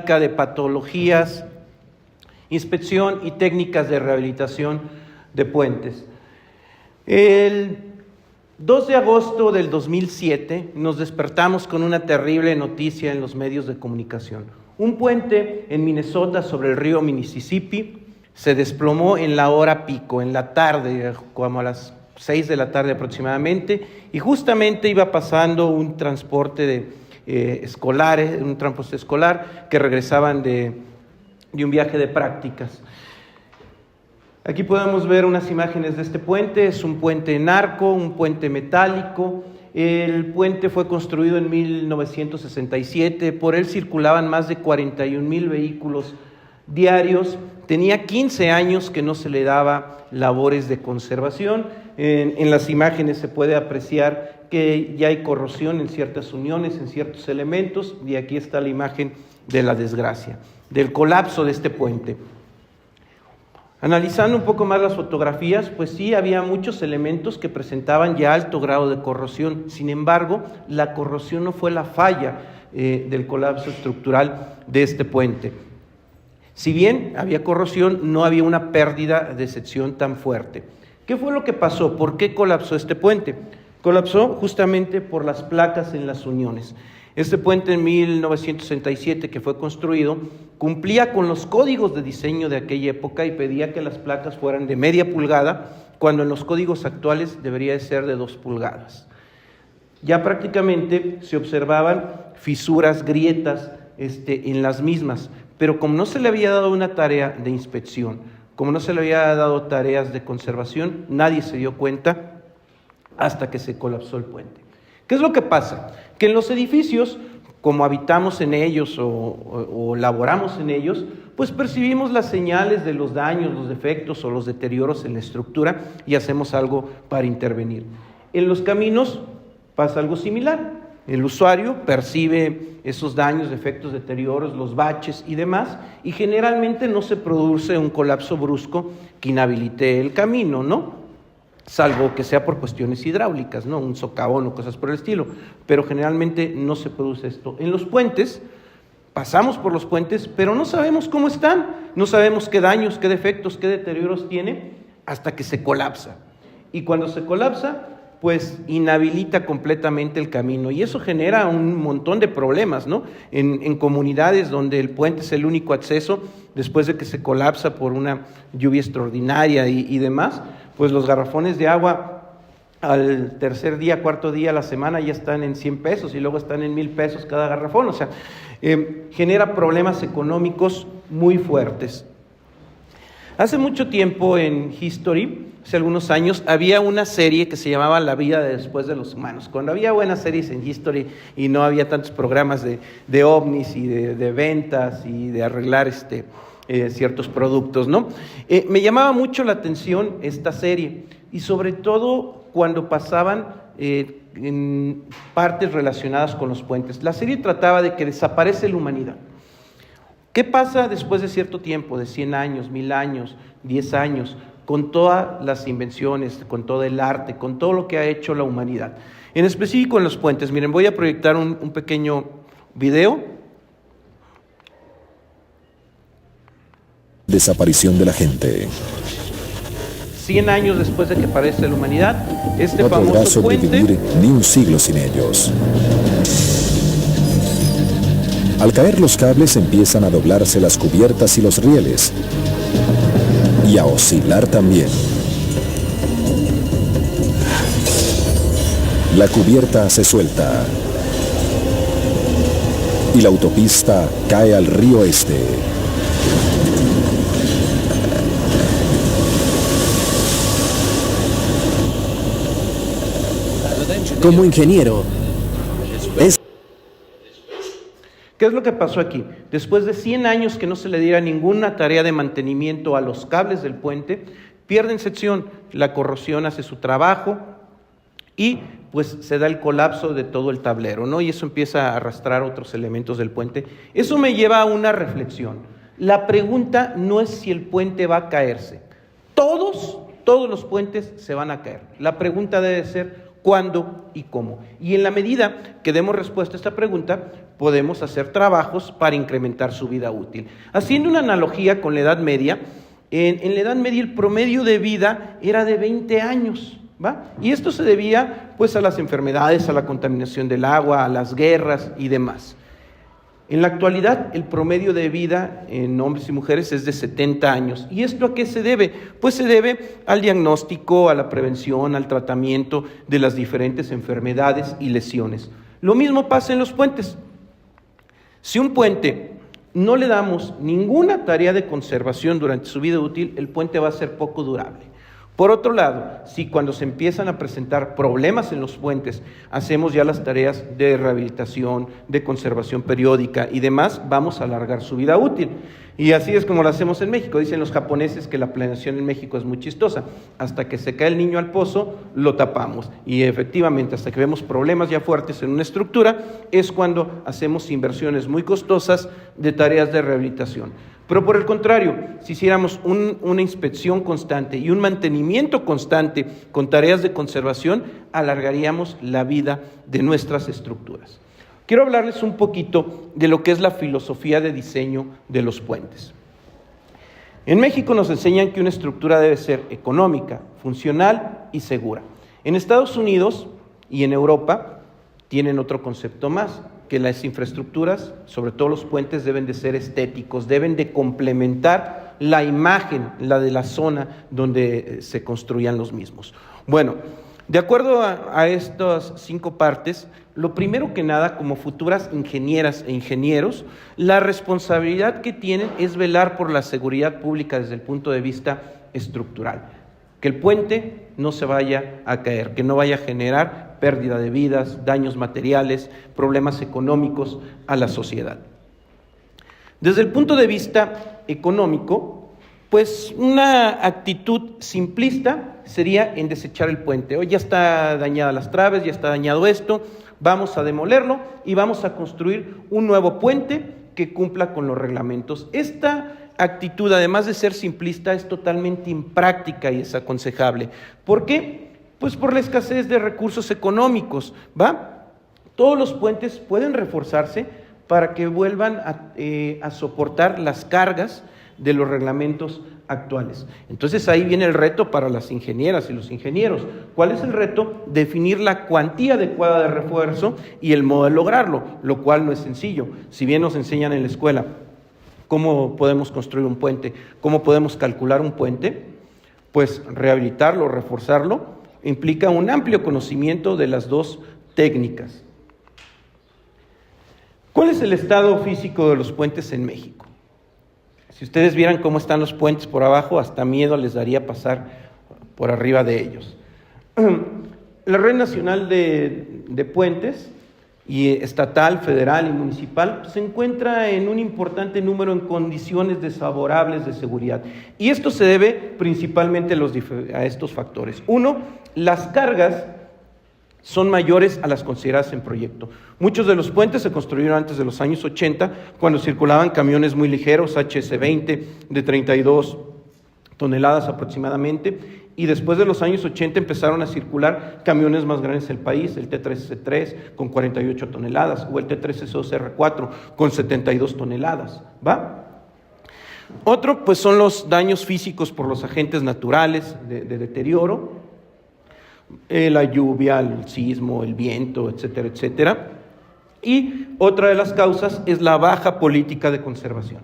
práctica de patologías, inspección y técnicas de rehabilitación de puentes. El 2 de agosto del 2007 nos despertamos con una terrible noticia en los medios de comunicación. Un puente en Minnesota sobre el río Mississippi se desplomó en la hora pico, en la tarde, como a las 6 de la tarde aproximadamente, y justamente iba pasando un transporte de escolares, un transporte escolar que regresaban de un viaje de prácticas. Aquí podemos ver unas imágenes de este puente. Es un puente en arco, un puente metálico. El puente fue construido en 1967, por él circulaban más de 41,000 vehículos diarios. Tenía 15 años que no se le daba labores de conservación. En las imágenes se puede apreciar que ya hay corrosión en ciertas uniones, en ciertos elementos, y aquí está la imagen de la desgracia, del colapso de este puente. Analizando un poco más las fotografías, pues sí, había muchos elementos que presentaban ya alto grado de corrosión. Sin embargo, la corrosión no fue la falla del colapso estructural de este puente. Si bien había corrosión, no había una pérdida de sección tan fuerte. ¿Qué fue lo que pasó? ¿Por qué colapsó este puente? Colapsó justamente por las placas en las uniones. Este puente en 1967 que fue construido cumplía con los códigos de diseño de aquella época y pedía que las placas fueran de media pulgada, cuando en los códigos actuales debería de ser de 2 pulgadas. Ya prácticamente se observaban fisuras, grietas en las mismas, pero como no se le había dado una tarea de inspección, como no se le había dado tareas de conservación, nadie se dio cuenta hasta que se colapsó el puente. ¿Qué es lo que pasa? Que en los edificios, como habitamos en ellos o laboramos en ellos, pues percibimos las señales de los daños, los defectos o los deterioros en la estructura y hacemos algo para intervenir. En los caminos pasa algo similar. El usuario percibe esos daños, defectos, deterioros, los baches y demás, y generalmente no se produce un colapso brusco que inhabilite el camino, ¿no? Salvo que sea por cuestiones hidráulicas, ¿no? Un socavón o cosas por el estilo, pero generalmente no se produce esto. En los puentes, pasamos por los puentes, pero no sabemos cómo están, no sabemos qué daños, qué defectos, qué deterioros tiene, hasta que se colapsa. Y cuando se colapsa, pues inhabilita completamente el camino, y eso genera un montón de problemas, ¿no? En comunidades donde el puente es el único acceso, después de que se colapsa por una lluvia extraordinaria y demás, pues los garrafones de agua al tercer día, cuarto día, la semana ya están en 100 pesos y luego están en 1,000 pesos cada garrafón. O sea, genera problemas económicos muy fuertes. Hace mucho tiempo en History, hace algunos años, había una serie que se llamaba La vida después de los humanos. Cuando había buenas series en History y no había tantos programas de ovnis y de ventas y de arreglar ciertos productos, ¿no? Me llamaba mucho la atención esta serie, y sobre todo cuando pasaban en partes relacionadas con los puentes. La serie trataba de que desaparece la humanidad. ¿Qué pasa después de cierto tiempo, de 100 años, 1000 años, 10 años, con todas las invenciones, con todo el arte, con todo lo que ha hecho la humanidad? En específico en los puentes. Miren, voy a proyectar un pequeño video. Desaparición de la gente. 100 años después de que aparece la humanidad, No podrá sobrevivir ni un siglo sin ellos. Al caer los cables empiezan a doblarse las cubiertas y los rieles, y a oscilar también. La cubierta se suelta y la autopista cae al río Este. Como ingeniero, ¿Qué es lo que pasó aquí? Después de 100 años que no se le diera ninguna tarea de mantenimiento a los cables del puente, pierden sección, la corrosión hace su trabajo y pues se da el colapso de todo el tablero, ¿no? Y eso empieza a arrastrar otros elementos del puente. Eso me lleva a una reflexión. La pregunta no es si el puente va a caerse. Todos los puentes se van a caer. La pregunta debe ser: cuándo y cómo. Y en la medida que demos respuesta a esta pregunta, podemos hacer trabajos para incrementar su vida útil. Haciendo una analogía con la Edad Media, en la Edad Media el promedio de vida era de 20 años, ¿va? Y esto se debía pues a las enfermedades, a la contaminación del agua, a las guerras y demás. En la actualidad, el promedio de vida en hombres y mujeres es de 70 años. ¿Y esto a qué se debe? Pues se debe al diagnóstico, a la prevención, al tratamiento de las diferentes enfermedades y lesiones. Lo mismo pasa en los puentes. Si un puente no le damos ninguna tarea de conservación durante su vida útil, el puente va a ser poco durable. Por otro lado, si cuando se empiezan a presentar problemas en los puentes, hacemos ya las tareas de rehabilitación, de conservación periódica y demás, vamos a alargar su vida útil. Y así es como lo hacemos en México. Dicen los japoneses que la planeación en México es muy chistosa. Hasta que se cae el niño al pozo, lo tapamos. Y efectivamente, hasta que vemos problemas ya fuertes en una estructura, es cuando hacemos inversiones muy costosas de tareas de rehabilitación. Pero por el contrario, si hiciéramos una inspección constante y un mantenimiento constante con tareas de conservación, alargaríamos la vida de nuestras estructuras. Quiero hablarles un poquito de lo que es la filosofía de diseño de los puentes. En México nos enseñan que una estructura debe ser económica, funcional y segura. En Estados Unidos y en Europa tienen otro concepto más, que las infraestructuras, sobre todo los puentes, deben de ser estéticos, deben de complementar la imagen, la de la zona donde se construían los mismos. Bueno, de acuerdo a estas 5 partes, lo primero que nada, como futuras ingenieras e ingenieros, la responsabilidad que tienen es velar por la seguridad pública desde el punto de vista estructural. Que el puente no se vaya a caer, que no vaya a generar pérdida de vidas, daños materiales, problemas económicos a la sociedad. Desde el punto de vista económico, pues una actitud simplista sería en desechar el puente. Hoy ya está dañadas las traves, ya está dañado esto, vamos a demolerlo y vamos a construir un nuevo puente que cumpla con los reglamentos. Esta actitud, además de ser simplista, es totalmente impráctica y desaconsejable. ¿Por qué? Pues por la escasez de recursos económicos, ¿va? Todos los puentes pueden reforzarse para que vuelvan a soportar las cargas de los reglamentos actuales. Entonces ahí viene el reto para las ingenieras y los ingenieros. ¿Cuál es el reto? Definir la cuantía adecuada de refuerzo y el modo de lograrlo, lo cual no es sencillo. Si bien nos enseñan en la escuela cómo podemos construir un puente, cómo podemos calcular un puente, pues rehabilitarlo, reforzarlo, implica un amplio conocimiento de las dos técnicas. ¿Cuál es el estado físico de los puentes en México? Si ustedes vieran cómo están los puentes por abajo, hasta miedo les daría pasar por arriba de ellos. La Red Nacional de Puentes, y estatal, federal y municipal, se encuentra en un importante número en condiciones desfavorables de seguridad. Y esto se debe principalmente a estos factores. 1, las cargas son mayores a las consideradas en proyecto. Muchos de los puentes se construyeron antes de los años 80, cuando circulaban camiones muy ligeros, HS-20, de 32 toneladas aproximadamente, y después de los años 80 empezaron a circular camiones más grandes del país, el T3S3 con 48 toneladas, o el T3S2R4 con 72 toneladas, ¿va? Otro, pues son los daños físicos por los agentes naturales de deterioro, la lluvia, el sismo, el viento, etcétera, etcétera. Y otra de las causas es la baja política de conservación.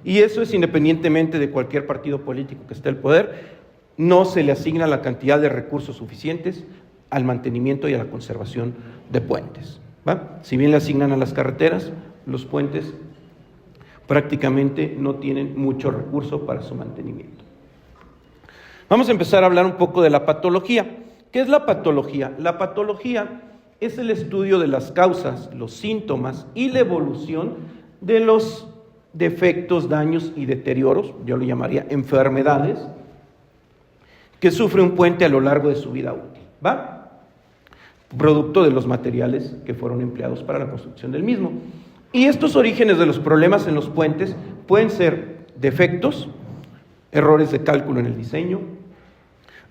Y eso es independientemente de cualquier partido político que esté al poder, no se le asigna la cantidad de recursos suficientes al mantenimiento y a la conservación de puentes, ¿va? Si bien le asignan a las carreteras, los puentes prácticamente no tienen mucho recurso para su mantenimiento. Vamos a empezar a hablar un poco de la patología. ¿Qué es la patología? La patología es el estudio de las causas, los síntomas y la evolución de los defectos, daños y deterioros, yo lo llamaría enfermedades, que sufre un puente a lo largo de su vida útil, ¿va? Producto de los materiales que fueron empleados para la construcción del mismo. Y estos orígenes de los problemas en los puentes pueden ser defectos, errores de cálculo en el diseño,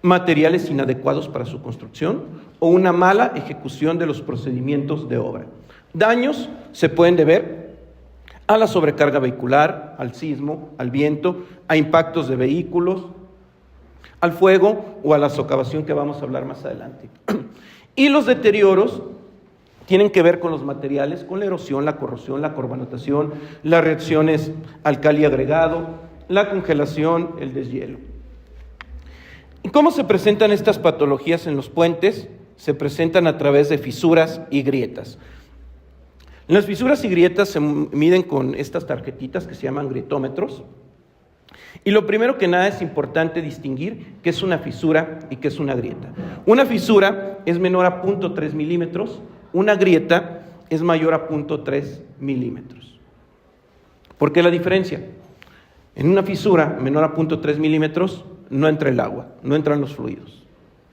materiales inadecuados para su construcción o una mala ejecución de los procedimientos de obra. Daños se pueden deber a la sobrecarga vehicular, al sismo, al viento, a impactos de vehículos, al fuego o a la socavación, que vamos a hablar más adelante. Y los deterioros tienen que ver con los materiales, con la erosión, la corrosión, la carbonatación, las reacciones alcali agregado, la congelación, el deshielo. ¿Y cómo se presentan estas patologías en los puentes? Se presentan a través de fisuras y grietas. Las fisuras y grietas se miden con estas tarjetitas que se llaman grietómetros. Y lo primero que nada es importante distinguir qué es una fisura y qué es una grieta. Una fisura es menor a 0.3 milímetros, una grieta es mayor a 0.3 milímetros. ¿Por qué la diferencia? En una fisura menor a 0.3 milímetros no entra el agua, no entran los fluidos.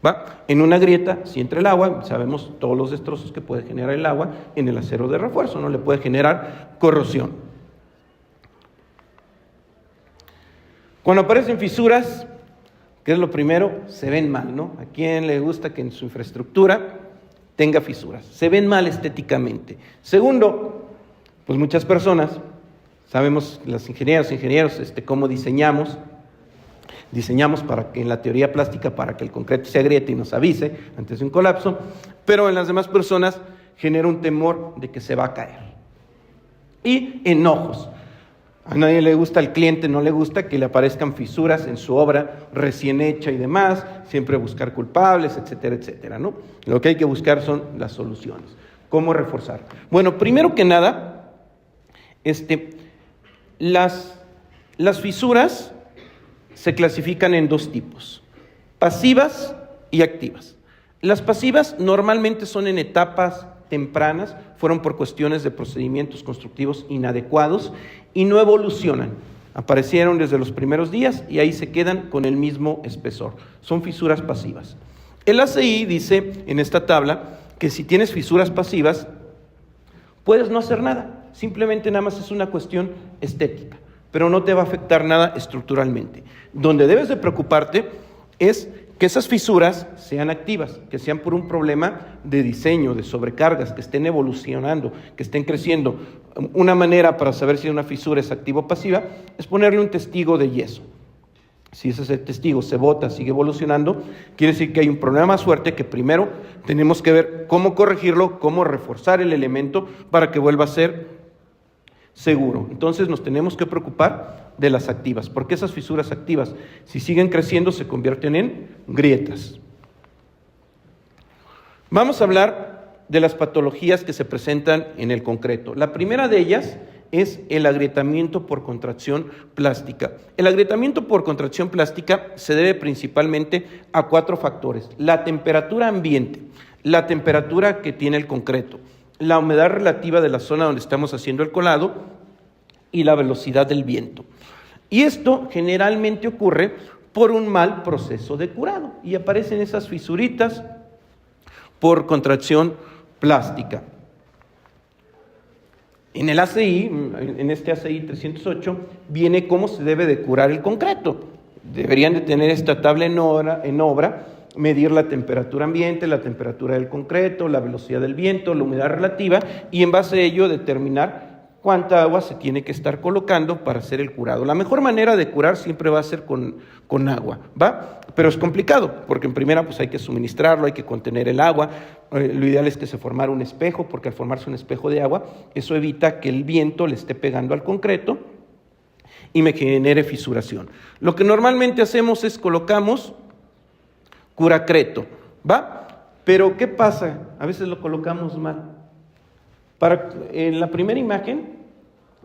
¿Va? En una grieta, si entra el agua, sabemos todos los destrozos que puede generar el agua en el acero de refuerzo, no le puede generar corrosión. Cuando aparecen fisuras, ¿qué es lo primero? Se ven mal, ¿no? ¿A quién le gusta que en su infraestructura tenga fisuras? Se ven mal estéticamente. Segundo, pues muchas personas, sabemos las ingenieros, cómo diseñamos para que en la teoría plástica, para que el concreto se agriete y nos avise antes de un colapso, pero en las demás personas genera un temor de que se va a caer. Y enojos. A nadie le gusta, al cliente no le gusta que le aparezcan fisuras en su obra recién hecha y demás, siempre buscar culpables, etcétera, etcétera, ¿no? Lo que hay que buscar son las soluciones. ¿Cómo reforzar? Bueno, primero que nada, las fisuras se clasifican en dos tipos, pasivas y activas. Las pasivas normalmente son en etapas tempranas, fueron por cuestiones de procedimientos constructivos inadecuados y no evolucionan. Aparecieron desde los primeros días y ahí se quedan con el mismo espesor. Son fisuras pasivas. El ACI dice en esta tabla que si tienes fisuras pasivas, puedes no hacer nada, simplemente nada más es una cuestión estética, pero no te va a afectar nada estructuralmente. Donde debes de preocuparte es que esas fisuras sean activas, que sean por un problema de diseño, de sobrecargas, que estén evolucionando, que estén creciendo. Una manera para saber si una fisura es activa o pasiva es ponerle un testigo de yeso. Si ese testigo se bota, sigue evolucionando, quiere decir que hay un problema más fuerte que primero tenemos que ver cómo corregirlo, cómo reforzar el elemento para que vuelva a ser seguro. Entonces nos tenemos que preocupar de las activas, porque esas fisuras activas, si siguen creciendo, se convierten en grietas. Vamos a hablar de las patologías que se presentan en el concreto. La primera de ellas es el agrietamiento por contracción plástica. El agrietamiento por contracción plástica se debe principalmente a 4 factores: la temperatura ambiente, la temperatura que tiene el concreto, la humedad relativa de la zona donde estamos haciendo el colado y la velocidad del viento. Y esto generalmente ocurre por un mal proceso de curado y aparecen esas fisuritas por contracción plástica. En el ACI, en este ACI 308, viene cómo se debe de curar el concreto. Deberían de tener esta tabla en obra, medir la temperatura ambiente, la temperatura del concreto, la velocidad del viento, la humedad relativa, y en base a ello determinar cuánta agua se tiene que estar colocando para hacer el curado. La mejor manera de curar siempre va a ser con agua, ¿va? Pero es complicado, porque en primera pues hay que suministrarlo, hay que contener el agua. Lo ideal es que se formara un espejo, porque al formarse un espejo de agua, eso evita que el viento le esté pegando al concreto y me genere fisuración. Lo que normalmente hacemos es colocamos curacreto, ¿va? Pero ¿qué pasa? A veces lo colocamos mal. En la primera imagen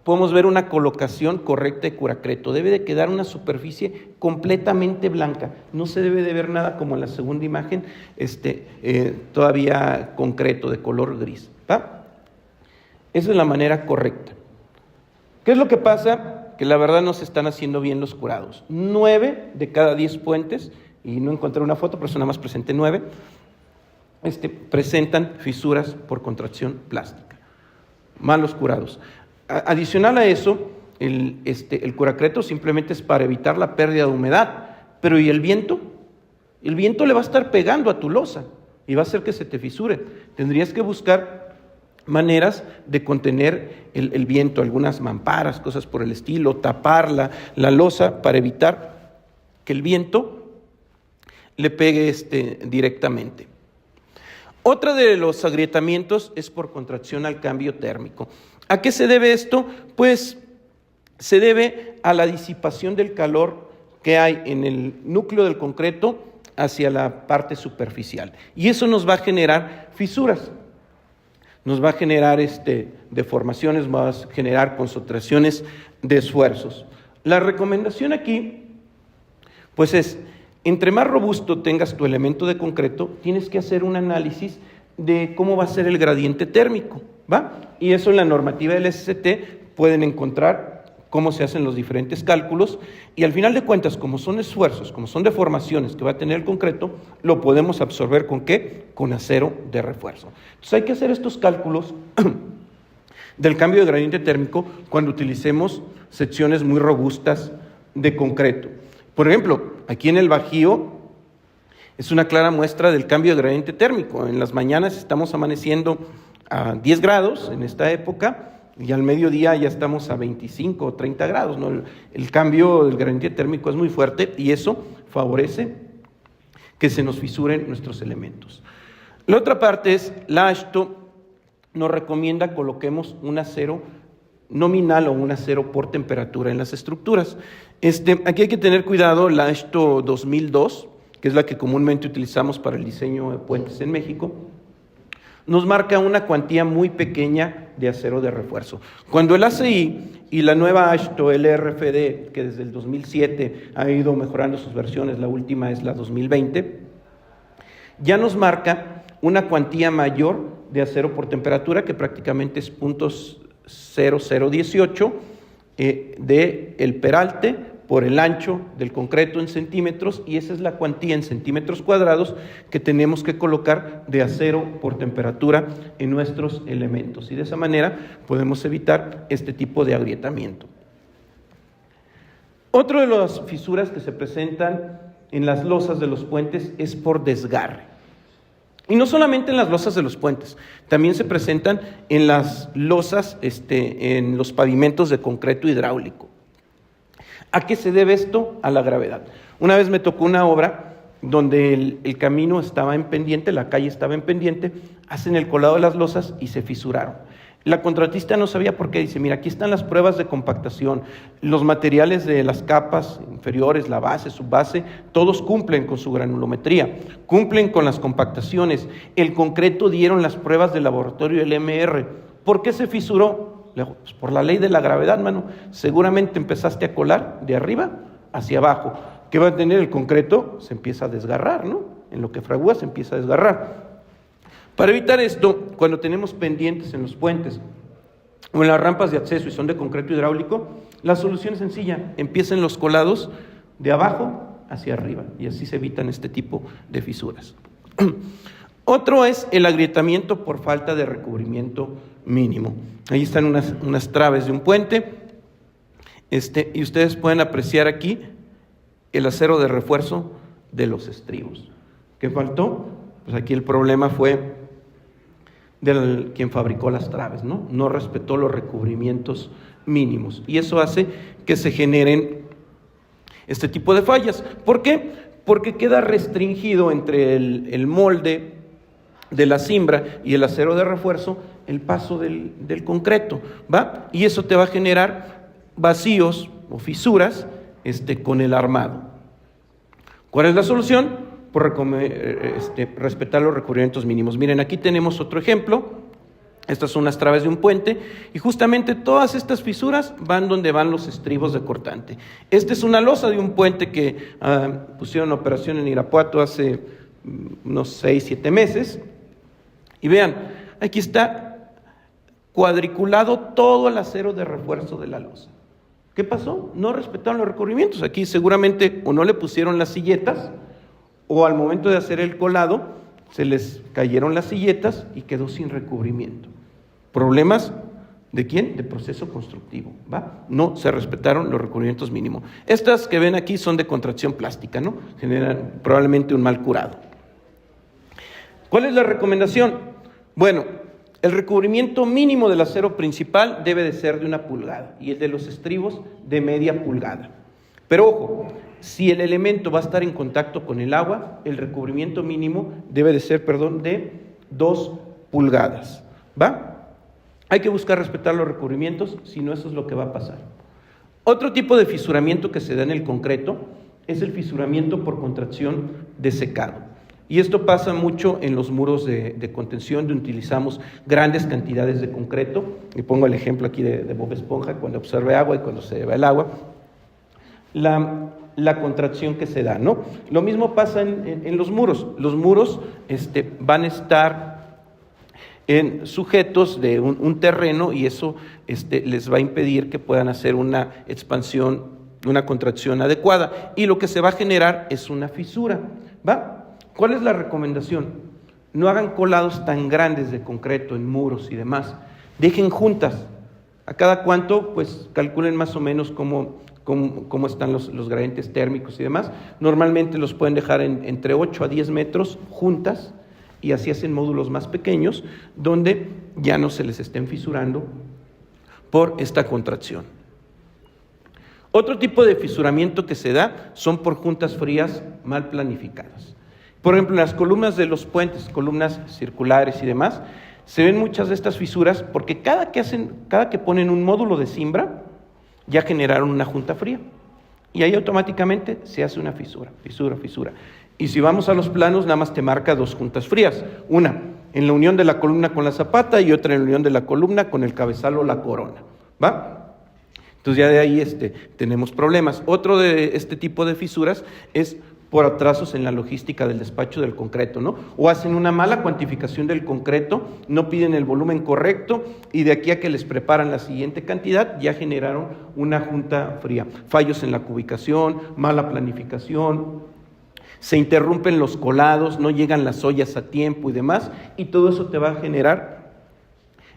podemos ver una colocación correcta de curacreto. Debe de quedar una superficie completamente blanca. No se debe de ver nada como en la segunda imagen, todavía concreto, de color gris, ¿va? Esa es la manera correcta. ¿Qué es lo que pasa? Que la verdad no se están haciendo bien los curados. 9 de cada 10 puentes, y no encontré una foto, pero eso nada más presenté 9, presentan fisuras por contracción plástica. Malos curados. Adicional a eso, el curacreto simplemente es para evitar la pérdida de humedad, pero ¿y el viento? El viento le va a estar pegando a tu losa y va a hacer que se te fisure. Tendrías que buscar maneras de contener el viento, algunas mamparas, cosas por el estilo, tapar la losa para evitar que el viento le pegue directamente. Otra de los agrietamientos es por contracción al cambio térmico. ¿A qué se debe esto? Pues se debe a la disipación del calor que hay en el núcleo del concreto hacia la parte superficial. Y eso nos va a generar fisuras, nos va a generar deformaciones, va a generar concentraciones de esfuerzos. La recomendación aquí, pues es, entre más robusto tengas tu elemento de concreto, tienes que hacer un análisis de cómo va a ser el gradiente térmico, ¿va? Y eso en la normativa del SST pueden encontrar cómo se hacen los diferentes cálculos y al final de cuentas, como son esfuerzos, como son deformaciones que va a tener el concreto, lo podemos absorber ¿con qué? Con acero de refuerzo. Entonces hay que hacer estos cálculos del cambio de gradiente térmico cuando utilicemos secciones muy robustas de concreto. Por ejemplo, aquí en el Bajío es una clara muestra del cambio de gradiente térmico. En las mañanas estamos amaneciendo a 10 grados en esta época y al mediodía ya estamos a 25 o 30 grados, ¿no? El cambio del gradiente térmico es muy fuerte y eso favorece que se nos fisuren nuestros elementos. La otra parte es, la AASHTO nos recomienda coloquemos un acero nominal o un acero por temperatura en las estructuras. Aquí hay que tener cuidado, la AASHTO 2002, que es la que comúnmente utilizamos para el diseño de puentes en México, nos marca una cuantía muy pequeña de acero de refuerzo. Cuando el ACI y la nueva AASHTO LRFD, que desde el 2007 ha ido mejorando sus versiones, la última es la 2020, ya nos marca una cuantía mayor de acero por temperatura, que prácticamente es 0.0018 de el peralte por el ancho del concreto en centímetros, y esa es la cuantía en centímetros cuadrados que tenemos que colocar de acero por temperatura en nuestros elementos, y de esa manera podemos evitar este tipo de agrietamiento. Otro de las fisuras que se presentan en las losas de los puentes es por desgarre. Y no solamente en las losas de los puentes, también se presentan en las losas, en los pavimentos de concreto hidráulico. ¿A qué se debe esto? A la gravedad. Una vez me tocó una obra donde el camino estaba en pendiente, la calle estaba en pendiente, hacen el colado de las losas y se fisuraron. La contratista no sabía por qué, dice, mira, aquí están las pruebas de compactación, los materiales de las capas inferiores, la base, subbase, todos cumplen con su granulometría, cumplen con las compactaciones, el concreto dieron las pruebas del laboratorio LMR. ¿Por qué se fisuró? Le digo, pues por la ley de la gravedad, mano, seguramente empezaste a colar de arriba hacia abajo. ¿Qué va a tener el concreto? Se empieza a desgarrar, ¿no? En lo que fragúa se empieza a desgarrar. Para evitar esto, cuando tenemos pendientes en los puentes o en las rampas de acceso y son de concreto hidráulico, la solución es sencilla, empiecen los colados de abajo hacia arriba y así se evitan este tipo de fisuras. Otro es el agrietamiento por falta de recubrimiento mínimo. Ahí están unas traves de un puente, y ustedes pueden apreciar aquí el acero de refuerzo de los estribos. ¿Qué faltó? Pues aquí el problema fue de quien fabricó las traves, ¿no? No respetó los recubrimientos mínimos y eso hace que se generen este tipo de fallas. ¿Por qué? Porque queda restringido entre el molde de la cimbra y el acero de refuerzo el paso del concreto, ¿va? Y eso te va a generar vacíos o fisuras con el armado. ¿Cuál es la solución? Por respetar los recubrimientos mínimos. Miren, aquí tenemos otro ejemplo. Estas son las traves de un puente y justamente todas estas fisuras van donde van los estribos de cortante. Esta es una losa de un puente que pusieron en operación en Irapuato hace unos 6-7 meses. Y vean, aquí está cuadriculado todo el acero de refuerzo de la losa. ¿Qué pasó? No respetaron los recubrimientos. Aquí seguramente o no le pusieron las silletas o al momento de hacer el colado se les cayeron las silletas y quedó sin recubrimiento. Problemas ¿De quién? De proceso constructivo, ¿va? No se respetaron los recubrimientos mínimos. Estas que ven aquí son de contracción plástica, ¿no? Generan probablemente un mal curado. ¿Cuál es la recomendación? Bueno, el recubrimiento mínimo del acero principal debe de ser de 1 pulgada y el de los estribos de media pulgada. Pero ojo, si el elemento va a estar en contacto con el agua, el recubrimiento mínimo debe de ser, de 2 pulgadas, ¿va? Hay que buscar respetar los recubrimientos, si no eso es lo que va a pasar. Otro tipo de fisuramiento que se da en el concreto es el fisuramiento por contracción de secado. Y esto pasa mucho en los muros de contención, donde utilizamos grandes cantidades de concreto. Y pongo el ejemplo aquí de Bob Esponja, cuando absorbe agua y cuando se va el agua. La contracción que se da, ¿no? Lo mismo pasa en los muros. Los muros van a estar sujetos de un terreno y eso les va a impedir que puedan hacer una expansión, una contracción adecuada. Y lo que se va a generar es una fisura, ¿va? ¿Cuál es la recomendación? No hagan colados tan grandes de concreto en muros y demás. Dejen juntas. A cada cuánto, pues calculen más o menos cómo están los gradientes térmicos y demás. Normalmente los pueden dejar entre 8 a 10 metros juntas y así hacen módulos más pequeños donde ya no se les estén fisurando por esta contracción. Otro tipo de fisuramiento que se da son por juntas frías mal planificadas. Por ejemplo, en las columnas de los puentes, columnas circulares y demás, se ven muchas de estas fisuras porque cada que ponen un módulo de cimbra, ya generaron una junta fría. Y ahí automáticamente se hace una fisura. Y si vamos a los planos, nada más te marca 2 juntas frías. Una en la unión de la columna con la zapata y otra en la unión de la columna con el cabezal o la corona, ¿va? Entonces ya de ahí tenemos problemas. Otro de este tipo de fisuras es por atrasos en la logística del despacho del concreto, ¿no? O hacen una mala cuantificación del concreto, no piden el volumen correcto y de aquí a que les preparan la siguiente cantidad ya generaron una junta fría. Fallos en la cubicación, mala planificación, se interrumpen los colados, no llegan las ollas a tiempo y demás, y todo eso te va a generar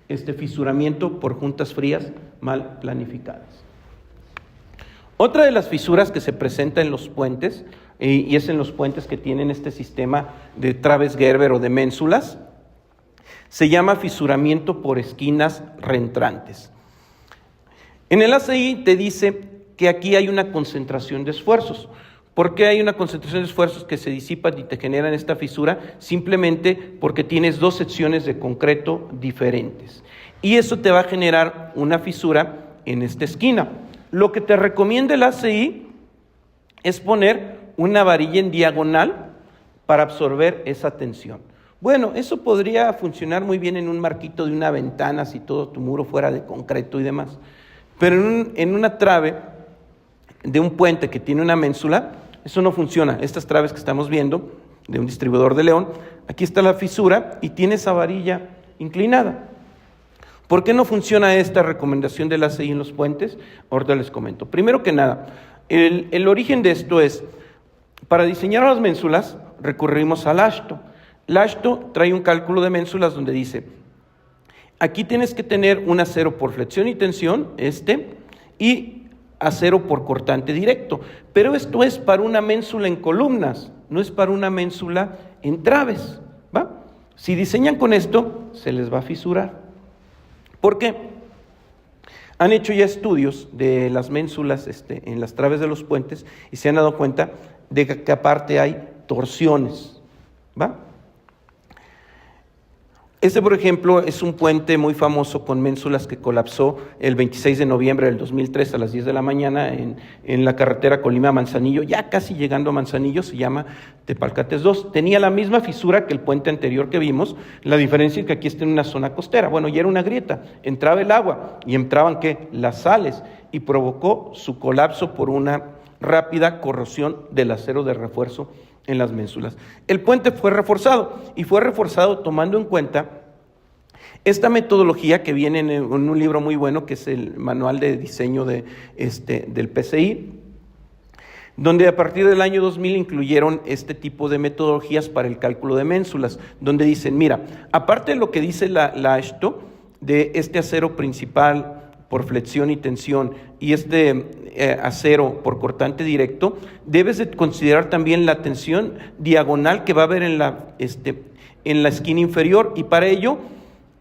fisuramiento por juntas frías mal planificadas. Otra de las fisuras que se presenta en los puentes, y es en los puentes que tienen este sistema de traves Gerber o de ménsulas, se llama fisuramiento por esquinas reentrantes. En el ACI te dice que aquí hay una concentración de esfuerzos. ¿Por qué hay una concentración de esfuerzos que se disipan y te generan esta fisura? Simplemente porque tienes 2 secciones de concreto diferentes. Y eso te va a generar una fisura en esta esquina. Lo que te recomienda el ACI es poner una varilla en diagonal para absorber esa tensión. Bueno, eso podría funcionar muy bien en un marquito de una ventana si todo tu muro fuera de concreto y demás. Pero en una trave de un puente que tiene una ménsula, eso no funciona. Estas traves que estamos viendo de un distribuidor de León, aquí está la fisura y tiene esa varilla inclinada. ¿Por qué no funciona esta recomendación del ACI en los puentes? Ahorita les comento. Primero que nada, el origen de esto es, para diseñar las ménsulas recurrimos al AASHTO. El AASHTO trae un cálculo de ménsulas donde dice, aquí tienes que tener un acero por flexión y tensión, y acero por cortante directo. Pero esto es para una ménsula en columnas, no es para una ménsula en traves, ¿va? Si diseñan con esto, se les va a fisurar. ¿Por qué? Han hecho ya estudios de las ménsulas en las traves de los puentes y se han dado cuenta de que aparte hay torsiones, ¿va? Por ejemplo, es un puente muy famoso con ménsulas que colapsó el 26 de noviembre del 2003 a las 10 de la mañana en la carretera Colima-Manzanillo, ya casi llegando a Manzanillo, se llama Tepalcates 2. Tenía la misma fisura que el puente anterior que vimos, la diferencia es que aquí está en una zona costera. Bueno, ya era una grieta, entraba el agua y entraban, ¿qué? Las sales, y provocó su colapso por una rápida corrosión del acero de refuerzo en las ménsulas. El puente fue reforzado y fue reforzado tomando en cuenta esta metodología que viene en un libro muy bueno que es el manual de diseño del PCI, donde a partir del año 2000 incluyeron este tipo de metodologías para el cálculo de ménsulas, donde dicen, mira, aparte de lo que dice la AASHTO, de este acero principal por flexión y tensión y este acero por cortante directo, debes de considerar también la tensión diagonal que va a haber en la esquina inferior, y para ello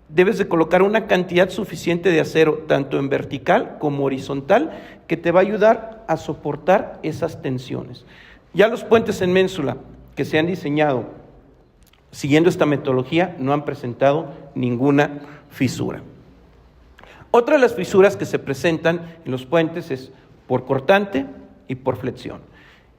debes de colocar una cantidad suficiente de acero, tanto en vertical como horizontal, que te va a ayudar a soportar esas tensiones. Ya los puentes en ménsula que se han diseñado siguiendo esta metodología no han presentado ninguna fisura. Otra de las fisuras que se presentan en los puentes es por cortante y por flexión.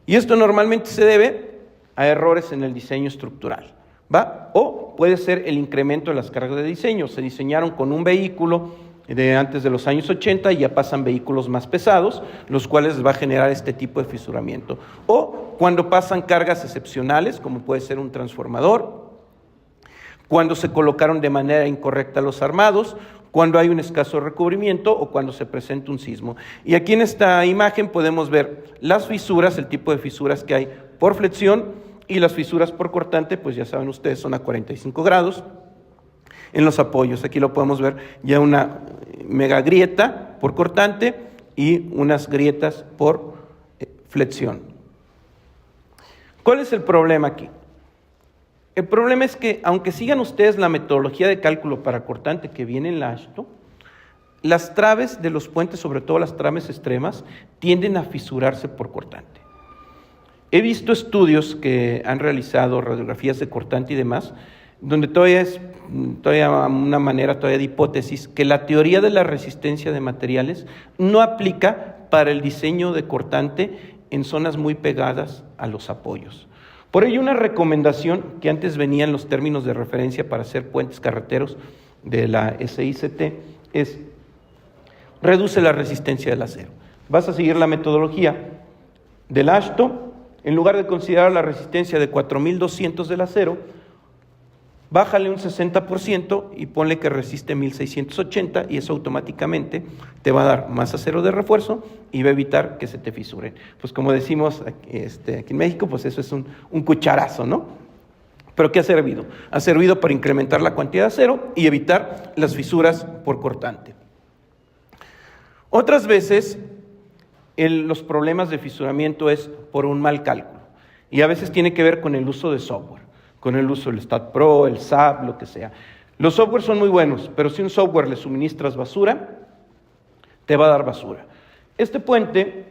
Y esto normalmente se debe a errores en el diseño estructural, ¿va? O puede ser el incremento de las cargas de diseño. Se diseñaron con un vehículo de antes de los años 80 y ya pasan vehículos más pesados, los cuales va a generar este tipo de fisuramiento. O cuando pasan cargas excepcionales, como puede ser un transformador, cuando se colocaron de manera incorrecta los armados, cuando hay un escaso recubrimiento o cuando se presenta un sismo. Y aquí en esta imagen podemos ver las fisuras, el tipo de fisuras que hay por flexión, y las fisuras por cortante, pues ya saben ustedes, son a 45 grados. En los apoyos, aquí lo podemos ver, ya una mega grieta por cortante y unas grietas por flexión. ¿Cuál es el problema aquí? El problema es que, aunque sigan ustedes la metodología de cálculo para cortante que viene en la AASHTO, las traves de los puentes, sobre todo las traves extremas, tienden a fisurarse por cortante. He visto estudios que han realizado, radiografías de cortante y demás, donde todavía es una manera de hipótesis, que la teoría de la resistencia de materiales no aplica para el diseño de cortante en zonas muy pegadas a los apoyos. Por ello, una recomendación que antes venía en los términos de referencia para hacer puentes carreteros de la SICT es: reduce la resistencia del acero. Vas a seguir la metodología del AASHTO, en lugar de considerar la resistencia de 4200 del acero, bájale un 60% y ponle que resiste 1680, y eso automáticamente te va a dar más acero de refuerzo y va a evitar que se te fisuren. Pues como decimos aquí en México, pues eso es un cucharazo, ¿no? ¿Pero qué ha servido? Ha servido para incrementar la cantidad de acero y evitar las fisuras por cortante. Otras veces los problemas de fisuramiento es por un mal cálculo, y a veces tiene que ver con el uso de software, con el uso del StatPro, el SAP, lo que sea. Los softwares son muy buenos, pero si un software le suministras basura, te va a dar basura. Este puente,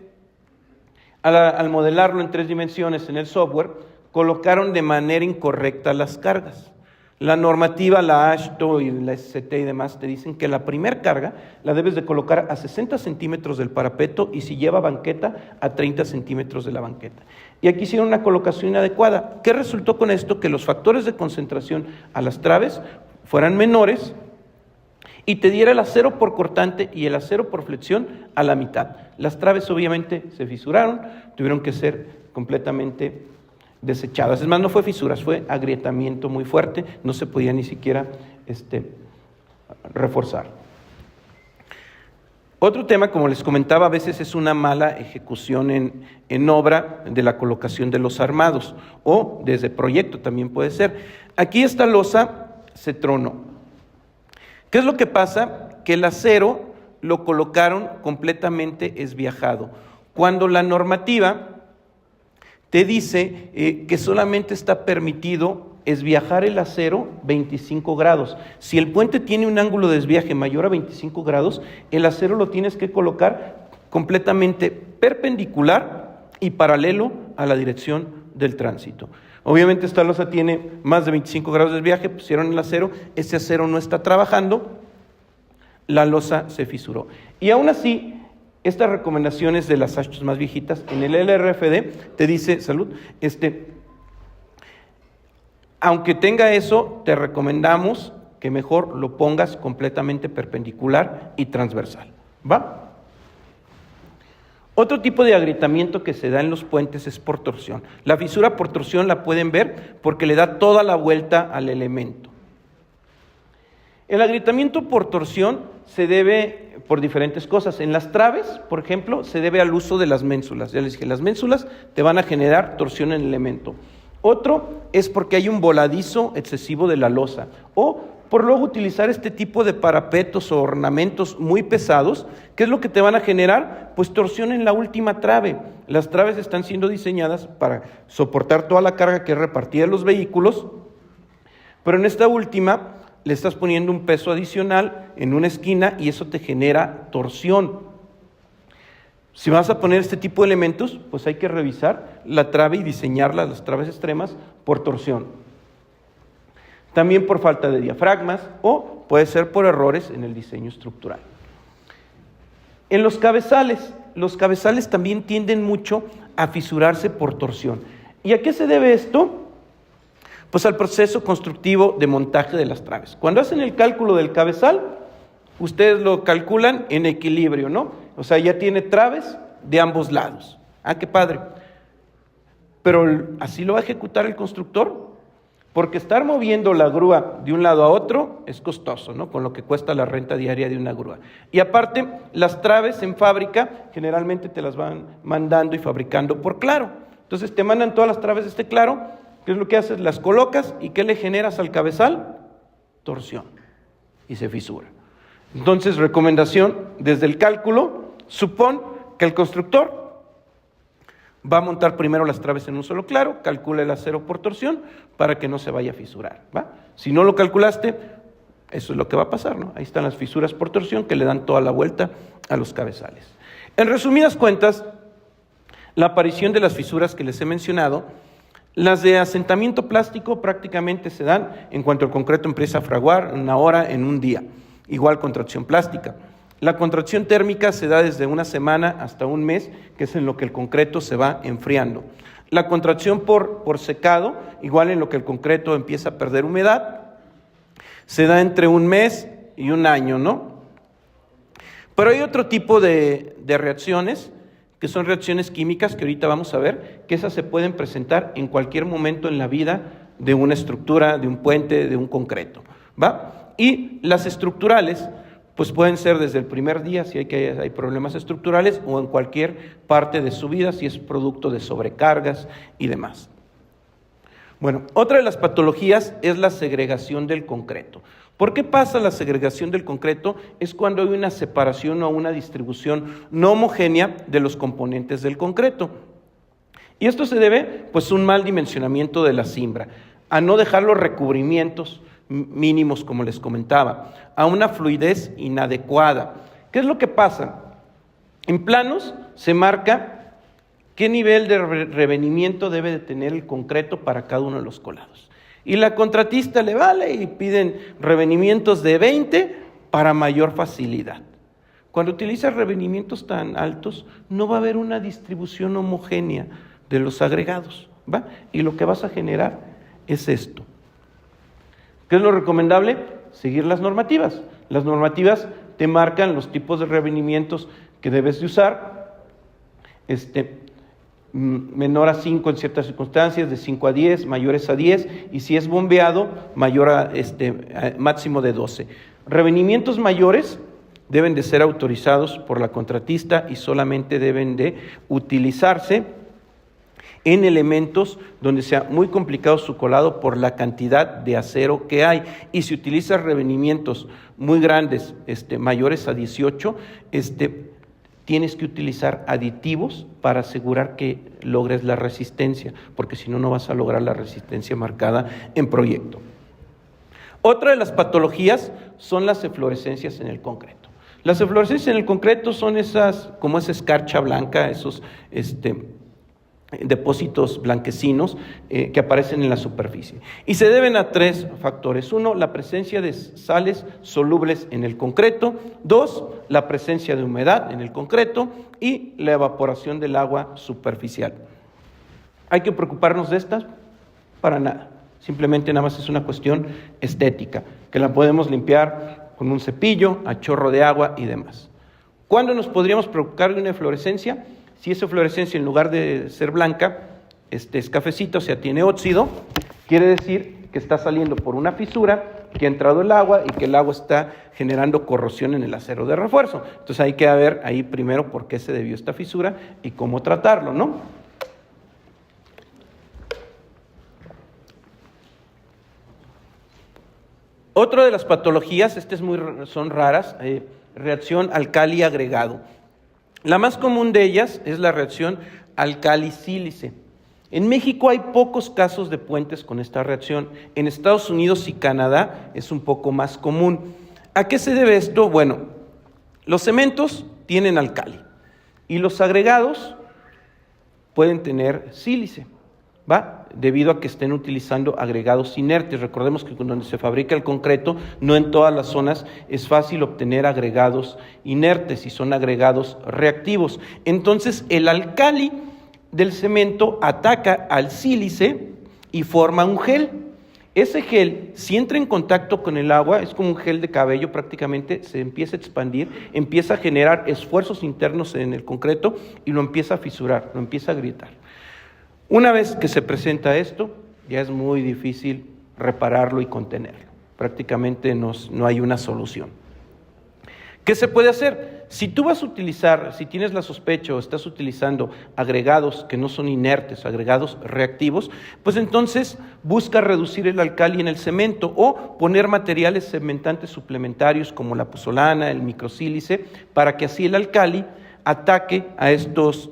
al modelarlo en 3 dimensiones en el software, colocaron de manera incorrecta las cargas. La normativa, la AASHTO y la SCT y demás te dicen que la primer carga la debes de colocar a 60 centímetros del parapeto, y si lleva banqueta, a 30 centímetros de la banqueta. Y aquí hicieron una colocación inadecuada. ¿Qué resultó con esto? Que los factores de concentración a las traves fueran menores y te diera el acero por cortante y el acero por flexión a la mitad. Las traves obviamente se fisuraron, tuvieron que ser completamente desechadas. Es más, no fue fisuras, fue agrietamiento muy fuerte, no se podía ni siquiera reforzar. Otro tema, como les comentaba, a veces es una mala ejecución en obra de la colocación de los armados, o desde proyecto también puede ser. Aquí esta losa se tronó. ¿Qué es lo que pasa? Que el acero lo colocaron completamente esviajado, cuando la normativa te dice que solamente está permitido esviajar el acero 25 grados. Si el puente tiene un ángulo de desviaje mayor a 25 grados, el acero lo tienes que colocar completamente perpendicular y paralelo a la dirección del tránsito. Obviamente esta losa tiene más de 25 grados de desviaje, pusieron el acero, ese acero no está trabajando, la losa se fisuró. Y aún así, estas recomendaciones de las AASHTOs más viejitas, en el LRFD te dice, salud, aunque tenga eso, te recomendamos que mejor lo pongas completamente perpendicular y transversal, ¿va? Otro tipo de agrietamiento que se da en los puentes es por torsión. La fisura por torsión la pueden ver porque le da toda la vuelta al elemento. El agrietamiento por torsión se debe por diferentes cosas. En las traves, por ejemplo, se debe al uso de las ménsulas. Ya les dije, las ménsulas te van a generar torsión en el elemento. Otro es porque hay un voladizo excesivo de la losa, o por luego utilizar este tipo de parapetos o ornamentos muy pesados. ¿Qué es lo que te van a generar? Pues torsión en la última trave. Las traves están siendo diseñadas para soportar toda la carga que es repartida en los vehículos, pero en esta última le estás poniendo un peso adicional en una esquina y eso te genera torsión. Si vas a poner este tipo de elementos, pues hay que revisar la trave y diseñarla, las traves extremas, por torsión. También por falta de diafragmas o puede ser por errores en el diseño estructural. En los cabezales también tienden mucho a fisurarse por torsión. ¿Y a qué se debe esto? Pues al proceso constructivo de montaje de las traves. Cuando hacen el cálculo del cabezal, ustedes lo calculan en equilibrio, ¿no? O sea, ya tiene traves de ambos lados. ¡Ah, qué padre! Pero ¿así lo va a ejecutar el constructor? Porque estar moviendo la grúa de un lado a otro es costoso, ¿no? Con lo que cuesta la renta diaria de una grúa. Y aparte, las traves en fábrica generalmente te las van mandando y fabricando por claro. Entonces te mandan todas las traves de este claro. ¿Qué es lo que haces? Las colocas y ¿qué le generas al cabezal? Torsión. Y se fisura. Entonces, recomendación, desde el cálculo, supón que el constructor va a montar primero las traves en un solo claro, calcula el acero por torsión para que no se vaya a fisurar, ¿va? Si no lo calculaste, eso es lo que va a pasar, ¿no? Ahí están las fisuras por torsión que le dan toda la vuelta a los cabezales. En resumidas cuentas, la aparición de las fisuras que les he mencionado, las de asentamiento plástico prácticamente se dan en cuanto el concreto empieza a fraguar en una hora, en un día. Igual contracción plástica. La contracción térmica se da desde una semana hasta un mes, que es en lo que el concreto se va enfriando. La contracción por secado, igual en lo que el concreto empieza a perder humedad, se da entre un mes y un año, ¿no? Pero hay otro tipo de reacciones, que son reacciones químicas que ahorita vamos a ver, que esas se pueden presentar en cualquier momento en la vida de una estructura, de un puente, de un concreto, ¿va? Y las estructurales, pues pueden ser desde el primer día, si hay problemas estructurales, o en cualquier parte de su vida, si es producto de sobrecargas y demás. Bueno, otra de las patologías es la segregación del concreto. ¿Por qué pasa la segregación del concreto? Es cuando hay una separación o una distribución no homogénea de los componentes del concreto. Y esto se debe, pues, a un mal dimensionamiento de la cimbra, a no dejar los recubrimientos mínimos, como les comentaba, a una fluidez inadecuada. ¿Qué es lo que pasa? En planos se marca qué nivel de revenimiento debe de tener el concreto para cada uno de los colados. Y la contratista le vale y piden revenimientos de 20 para mayor facilidad. Cuando utilizas revenimientos tan altos, no va a haber una distribución homogénea de los agregados, ¿va? Y lo que vas a generar es esto. ¿Qué es lo recomendable? Seguir las normativas. Las normativas te marcan los tipos de revenimientos que debes de usar, menor a 5 en ciertas circunstancias, de 5 a 10, mayores a 10, y si es bombeado, mayor a máximo de 12. Revenimientos mayores deben de ser autorizados por la contratista y solamente deben de utilizarse en elementos donde sea muy complicado su colado por la cantidad de acero que hay. Y si utilizas revenimientos muy grandes, mayores a 18, tienes que utilizar aditivos para asegurar que logres la resistencia, porque si no, no vas a lograr la resistencia marcada en proyecto. Otra de las patologías son las eflorescencias en el concreto. Las eflorescencias en el concreto son esas, como esa escarcha blanca, esos depósitos blanquecinos que aparecen en la superficie. Y se deben a 3 factores. 1, la presencia de sales solubles en el concreto. 2, la presencia de humedad en el concreto. Y la evaporación del agua superficial. ¿Hay que preocuparnos de estas? Para nada. Simplemente nada más es una cuestión estética, que la podemos limpiar con un cepillo, a chorro de agua y demás. ¿Cuándo nos podríamos preocupar de una eflorescencia? Si esa fluorescencia en lugar de ser blanca, es cafecita, o sea, tiene óxido, quiere decir que está saliendo por una fisura, que ha entrado el agua y que el agua está generando corrosión en el acero de refuerzo. Entonces hay que ver ahí primero por qué se debió esta fisura y cómo tratarlo, ¿no? Otra de las patologías, son raras, reacción alcali-agregado. La más común de ellas es la reacción alcali-sílice. En México hay pocos casos de puentes con esta reacción. En Estados Unidos y Canadá es un poco más común. ¿A qué se debe esto? Bueno, los cementos tienen alcali y los agregados pueden tener sílice, ¿va? Debido a que estén utilizando agregados inertes. Recordemos que donde se fabrica el concreto, no en todas las zonas es fácil obtener agregados inertes y son agregados reactivos. Entonces, el alcali del cemento ataca al sílice y forma un gel. Ese gel, si entra en contacto con el agua, es como un gel de cabello prácticamente, se empieza a expandir, empieza a generar esfuerzos internos en el concreto y lo empieza a fisurar, lo empieza a agrietar. Una vez que se presenta esto, ya es muy difícil repararlo y contenerlo. Prácticamente no hay una solución. ¿Qué se puede hacer? Si tú vas a utilizar, si tienes la sospecha o estás utilizando agregados que no son inertes, agregados reactivos, pues entonces busca reducir el alcali en el cemento o poner materiales cementantes suplementarios como la pozolana, el microsílice, para que así el alcali ataque a estos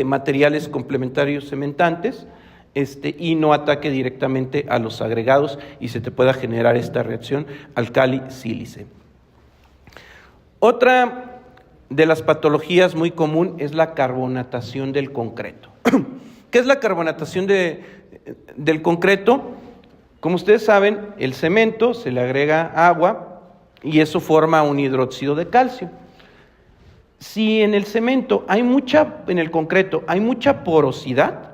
materiales complementarios cementantes y no ataque directamente a los agregados y se te pueda generar esta reacción alcali-sílice. Otra de las patologías muy común es la carbonatación del concreto. ¿Qué es la carbonatación del concreto? Como ustedes saben, el cemento se le agrega agua y eso forma un hidróxido de calcio. Si en el cemento en el concreto hay mucha porosidad,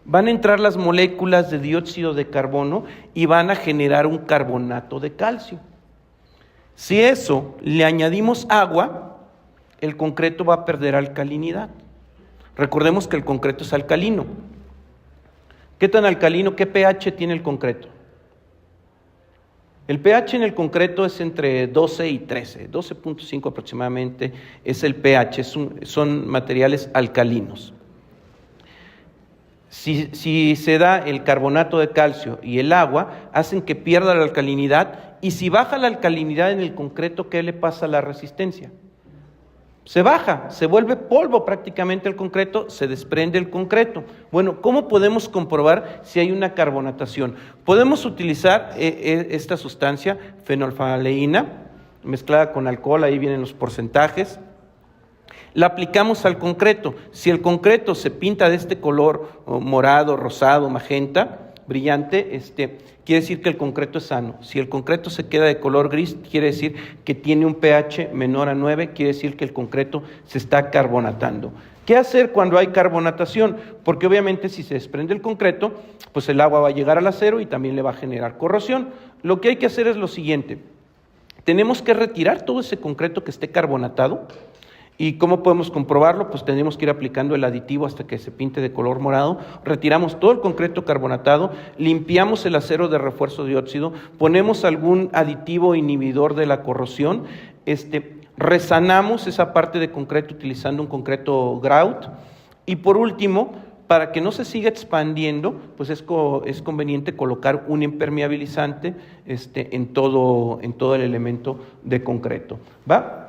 van a entrar las moléculas de dióxido de carbono y van a generar un carbonato de calcio. Si eso le añadimos agua, el concreto va a perder alcalinidad. Recordemos que el concreto es alcalino. ¿Qué tan alcalino? ¿Qué pH tiene el concreto? El pH en el concreto es entre 12 y 13, 12.5 aproximadamente es el pH, son materiales alcalinos. Si se da el carbonato de calcio y el agua, hacen que pierda la alcalinidad, y si baja la alcalinidad en el concreto, ¿qué le pasa a la resistencia? Se baja, se vuelve polvo prácticamente el concreto, se desprende el concreto. Bueno, ¿cómo podemos comprobar si hay una carbonatación? Podemos utilizar esta sustancia, fenolftaleína, mezclada con alcohol, ahí vienen los porcentajes. La aplicamos al concreto. Si el concreto se pinta de este color morado, rosado, magenta, brillante, quiere decir que el concreto es sano. Si el concreto se queda de color gris, quiere decir que tiene un pH menor a 9, quiere decir que el concreto se está carbonatando. ¿Qué hacer cuando hay carbonatación? Porque obviamente si se desprende el concreto, pues el agua va a llegar al acero y también le va a generar corrosión. Lo que hay que hacer es lo siguiente: tenemos que retirar todo ese concreto que esté carbonatado. ¿Y cómo podemos comprobarlo? Pues tenemos que ir aplicando el aditivo hasta que se pinte de color morado. Retiramos todo el concreto carbonatado, limpiamos el acero de refuerzo de óxido, ponemos algún aditivo inhibidor de la corrosión, resanamos esa parte de concreto utilizando un concreto grout, y por último, para que no se siga expandiendo, pues es conveniente colocar un impermeabilizante en todo el elemento de concreto, ¿va?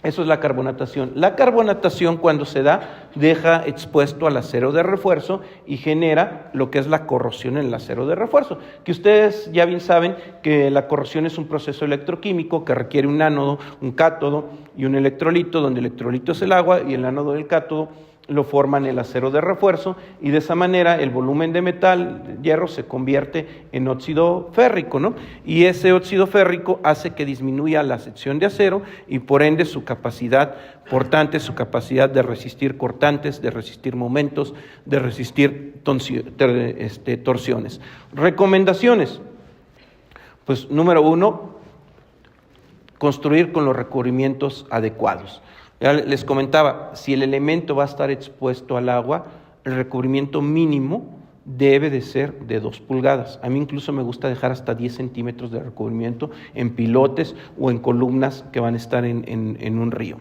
Eso es la carbonatación. La carbonatación, cuando se da, deja expuesto al acero de refuerzo y genera lo que es la corrosión en el acero de refuerzo, que ustedes ya bien saben que la corrosión es un proceso electroquímico que requiere un ánodo, un cátodo y un electrolito, donde el electrolito es el agua y el ánodo del cátodo lo forman el acero de refuerzo, y de esa manera el volumen de metal, hierro, se convierte en óxido férrico, ¿no? Y ese óxido férrico hace que disminuya la sección de acero y por ende su capacidad portante, su capacidad de resistir cortantes, de resistir momentos, de resistir torsiones. Recomendaciones: pues número 1, construir con los recubrimientos adecuados. Ya les comentaba, si el elemento va a estar expuesto al agua, el recubrimiento mínimo debe de ser de 2 pulgadas. A mí incluso me gusta dejar hasta 10 centímetros de recubrimiento en pilotes o en columnas que van a estar en un río.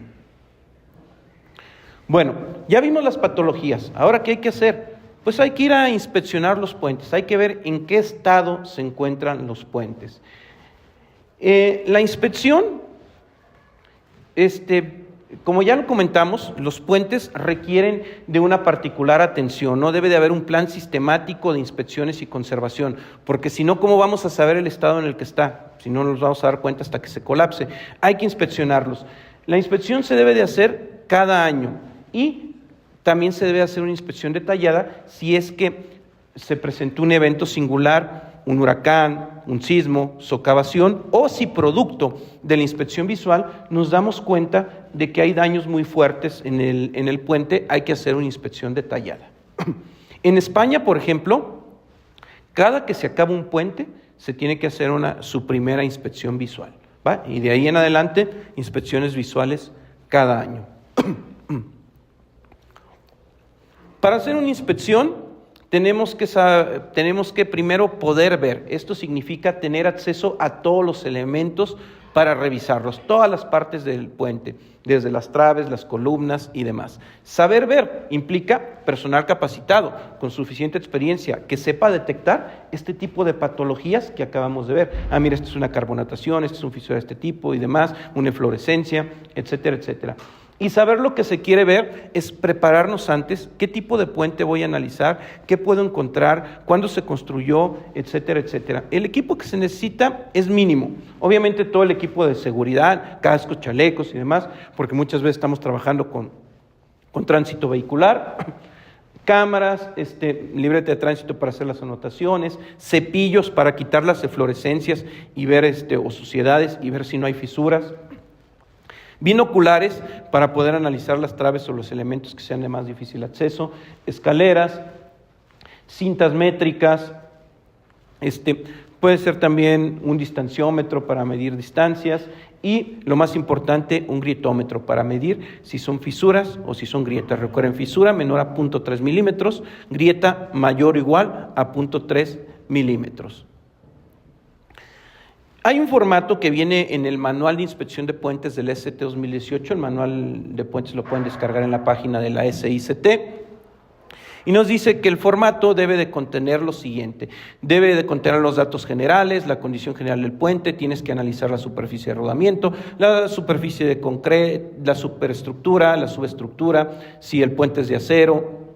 Bueno, ya vimos las patologías. Ahora, ¿qué hay que hacer? Pues hay que ir a inspeccionar los puentes, hay que ver en qué estado se encuentran los puentes. La inspección, como ya lo comentamos, los puentes requieren de una particular atención, ¿no? Debe de haber un plan sistemático de inspecciones y conservación, porque si no, ¿cómo vamos a saber el estado en el que está? Si no nos vamos a dar cuenta hasta que se colapse. Hay que inspeccionarlos. La inspección se debe de hacer cada año y también se debe hacer una inspección detallada si es que se presentó un evento singular, un huracán, un sismo, socavación, o si producto de la inspección visual nos damos cuenta de que hay daños muy fuertes en el puente, hay que hacer una inspección detallada. En España, por ejemplo, cada que se acaba un puente, se tiene que hacer su primera inspección visual, ¿va? Y de ahí en adelante, inspecciones visuales cada año. Para hacer una inspección, tenemos que primero poder ver. Esto significa tener acceso a todos los elementos para revisarlos, todas las partes del puente, desde las traves, las columnas y demás. Saber ver implica personal capacitado, con suficiente experiencia, que sepa detectar este tipo de patologías que acabamos de ver. Mira, esta es una carbonatación, este es un fisura de este tipo y demás, una eflorescencia, etcétera, etcétera. Y saber lo que se quiere ver es prepararnos antes, qué tipo de puente voy a analizar, qué puedo encontrar, cuándo se construyó, etcétera, etcétera. El equipo que se necesita es mínimo. Obviamente todo el equipo de seguridad, cascos, chalecos y demás, porque muchas veces estamos trabajando con tránsito vehicular, cámaras, libreta de tránsito para hacer las anotaciones, cepillos para quitar las eflorescencias y ver o suciedades y ver si no hay fisuras. Binoculares para poder analizar las traves o los elementos que sean de más difícil acceso, escaleras, cintas métricas, puede ser también un distanciómetro para medir distancias y, lo más importante, un grietómetro para medir si son fisuras o si son grietas. Recuerden, fisura menor a 0.3 milímetros, grieta mayor o igual a 0.3 milímetros. Hay un formato que viene en el Manual de Inspección de Puentes del ST 2018, el Manual de Puentes lo pueden descargar en la página de la SICT, y nos dice que el formato debe de contener lo siguiente: debe de contener los datos generales, la condición general del puente, tienes que analizar la superficie de rodamiento, la superficie de concreto, la superestructura, la subestructura, si el puente es de acero,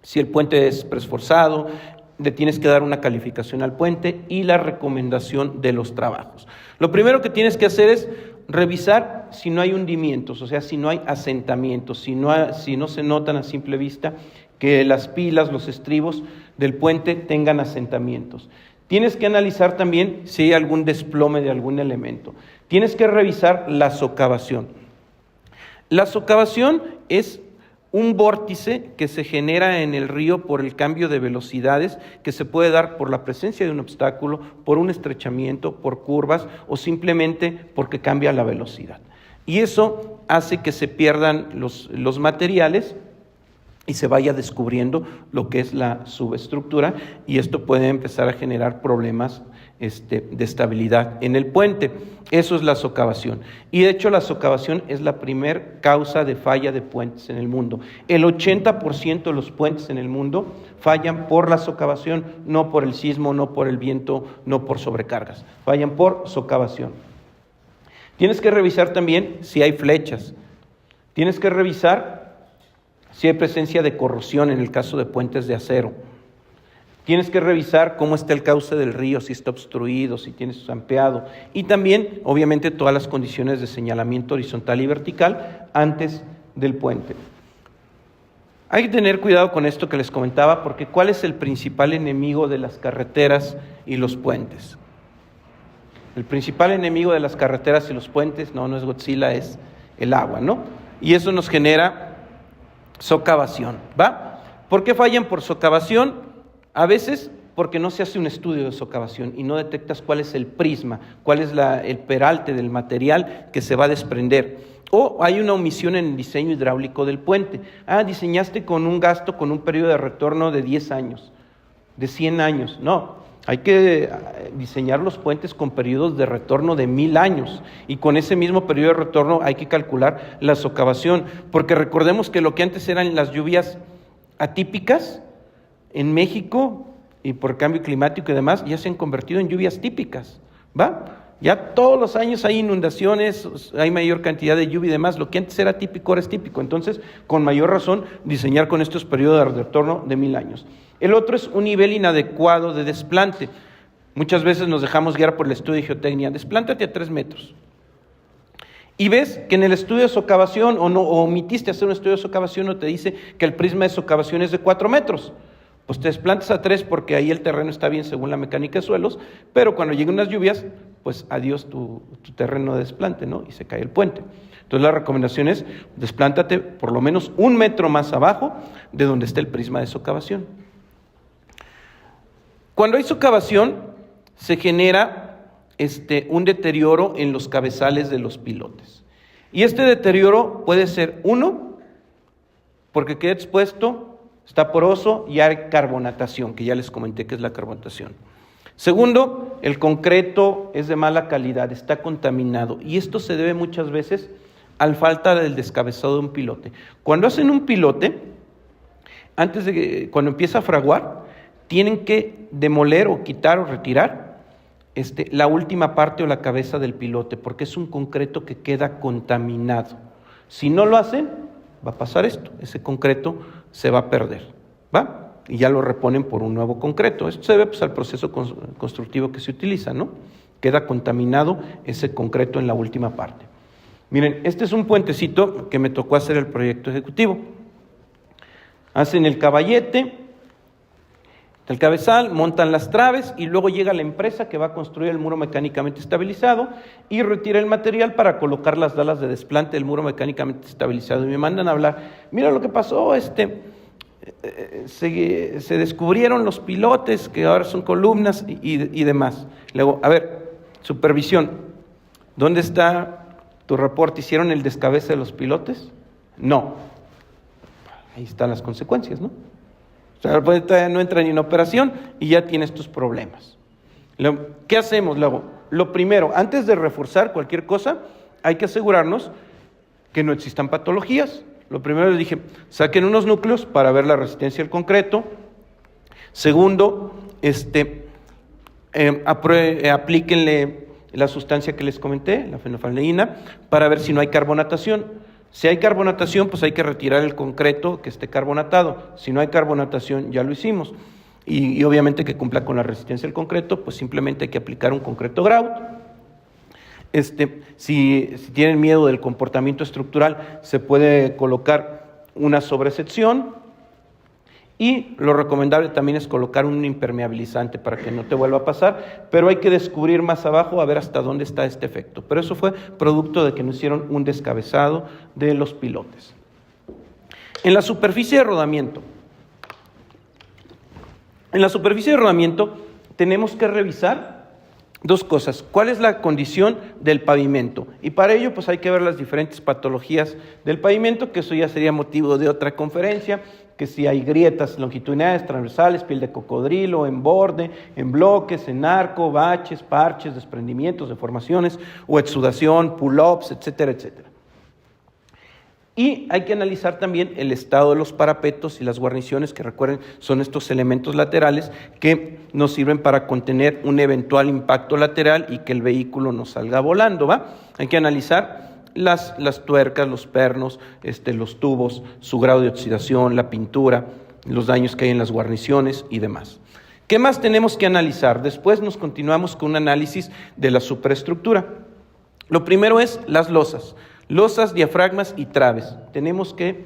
si el puente es preesforzado, le tienes que dar una calificación al puente y la recomendación de los trabajos. Lo primero que tienes que hacer es revisar si no hay hundimientos, o sea, si no hay asentamientos, si no se notan a simple vista que las pilas, los estribos del puente tengan asentamientos. Tienes que analizar también si hay algún desplome de algún elemento. Tienes que revisar la socavación. La socavación es un vórtice que se genera en el río por el cambio de velocidades que se puede dar por la presencia de un obstáculo, por un estrechamiento, por curvas o simplemente porque cambia la velocidad. Y eso hace que se pierdan los materiales y se vaya descubriendo lo que es la subestructura, y esto puede empezar a generar problemas de estabilidad en el puente. Eso es la socavación. Y de hecho la socavación es la primer causa de falla de puentes en el mundo. El 80% de los puentes en el mundo fallan por la socavación, no por el sismo, no por el viento, no por sobrecargas. Fallan por socavación. Tienes que revisar también si hay flechas. Tienes que revisar si hay presencia de corrosión en el caso de puentes de acero. Tienes que revisar cómo está el cauce del río, si está obstruido, si tiene zampeado. Y también, obviamente, todas las condiciones de señalamiento horizontal y vertical antes del puente. Hay que tener cuidado con esto que les comentaba, porque ¿cuál es el principal enemigo de las carreteras y los puentes? El principal enemigo de las carreteras y los puentes, no es Godzilla, es el agua, ¿no? Y eso nos genera socavación, ¿va? ¿Por qué fallan por socavación? A veces porque no se hace un estudio de socavación y no detectas cuál es el prisma, cuál es el peralte del material que se va a desprender. O hay una omisión en el diseño hidráulico del puente. Diseñaste con un gasto, con un periodo de retorno de 10 años, de 100 años. No, hay que diseñar los puentes con periodos de retorno de 1000 años, y con ese mismo periodo de retorno hay que calcular la socavación, porque recordemos que lo que antes eran las lluvias atípicas en México y por cambio climático y demás ya se han convertido en lluvias típicas, ¿va? Ya todos los años hay inundaciones, hay mayor cantidad de lluvia y demás. Lo que antes era típico, ahora es típico. Entonces, con mayor razón, diseñar con estos periodos de retorno de 1000 años. El otro es un nivel inadecuado de desplante. Muchas veces nos dejamos guiar por el estudio de geotecnia. Desplántate a 3 metros. Y ves que en el estudio de socavación, o omitiste hacer un estudio de socavación, o te dice que el prisma de socavación es de 4 metros. Pues te desplantas a 3 porque ahí el terreno está bien según la mecánica de suelos, pero cuando lleguen unas lluvias, pues adiós tu terreno de desplante, ¿no? Y se cae el puente. Entonces la recomendación es, desplántate por lo menos 1 metro más abajo de donde está el prisma de socavación. Cuando hay socavación, se genera un deterioro en los cabezales de los pilotes. Y este deterioro puede ser, 1, porque queda expuesto, está poroso y hay carbonatación, que ya les comenté que es la carbonatación. Segundo, el concreto es de mala calidad, está contaminado, y esto se debe muchas veces a la falta del descabezado de un pilote. Cuando hacen un pilote, cuando empieza a fraguar, tienen que demoler o quitar o retirar la última parte o la cabeza del pilote, porque es un concreto que queda contaminado. Si no lo hacen, va a pasar esto, ese concreto se va a perder, ¿va? Y ya lo reponen por un nuevo concreto. Esto se debe pues, al proceso constructivo que se utiliza, ¿no? Queda contaminado ese concreto en la última parte. Miren, este es un puentecito que me tocó hacer el proyecto ejecutivo. Hacen el caballete, el cabezal, montan las traves y luego llega la empresa que va a construir el muro mecánicamente estabilizado y retira el material para colocar las dalas de desplante del muro mecánicamente estabilizado. Y me mandan a hablar, mira lo que pasó, se descubrieron los pilotes que ahora son columnas y demás. Luego, a ver, supervisión, ¿dónde está tu reporte? ¿Hicieron el descabece de los pilotes? No. Ahí están las consecuencias, ¿no? O sea, todavía no entra ni en operación y ya tienes tus problemas. ¿Qué hacemos luego? Lo primero, antes de reforzar cualquier cosa, hay que asegurarnos que no existan patologías. Lo primero les dije, saquen unos núcleos para ver la resistencia al concreto. Segundo, aplíquenle la sustancia que les comenté, la fenolftaleína, para ver si no hay carbonatación. Si hay carbonatación, pues hay que retirar el concreto que esté carbonatado. Si no hay carbonatación, ya lo hicimos. Y obviamente que cumpla con la resistencia del concreto, pues simplemente hay que aplicar un concreto grout. Si tienen miedo del comportamiento estructural, se puede colocar una sobresección. Y lo recomendable también es colocar un impermeabilizante para que no te vuelva a pasar, pero hay que descubrir más abajo a ver hasta dónde está este efecto. Pero eso fue producto de que no hicieron un descabezado de los pilotes. En la superficie de rodamiento. En la superficie de rodamiento tenemos que revisar 2 cosas. ¿Cuál es la condición del pavimento? Y para ello pues hay que ver las diferentes patologías del pavimento, que eso ya sería motivo de otra conferencia, que si hay grietas longitudinales, transversales, piel de cocodrilo, en borde, en bloques, en arco, baches, parches, desprendimientos, deformaciones o exudación, pull-ups, etcétera, etcétera. Y hay que analizar también el estado de los parapetos y las guarniciones, que recuerden son estos elementos laterales que nos sirven para contener un eventual impacto lateral y que el vehículo no salga volando, ¿va? Hay que analizar las tuercas, los pernos, los tubos, su grado de oxidación, la pintura, los daños que hay en las guarniciones y demás. ¿Qué más tenemos que analizar? Después nos continuamos con un análisis de la superestructura. Lo primero es las losas, diafragmas y traves. Tenemos que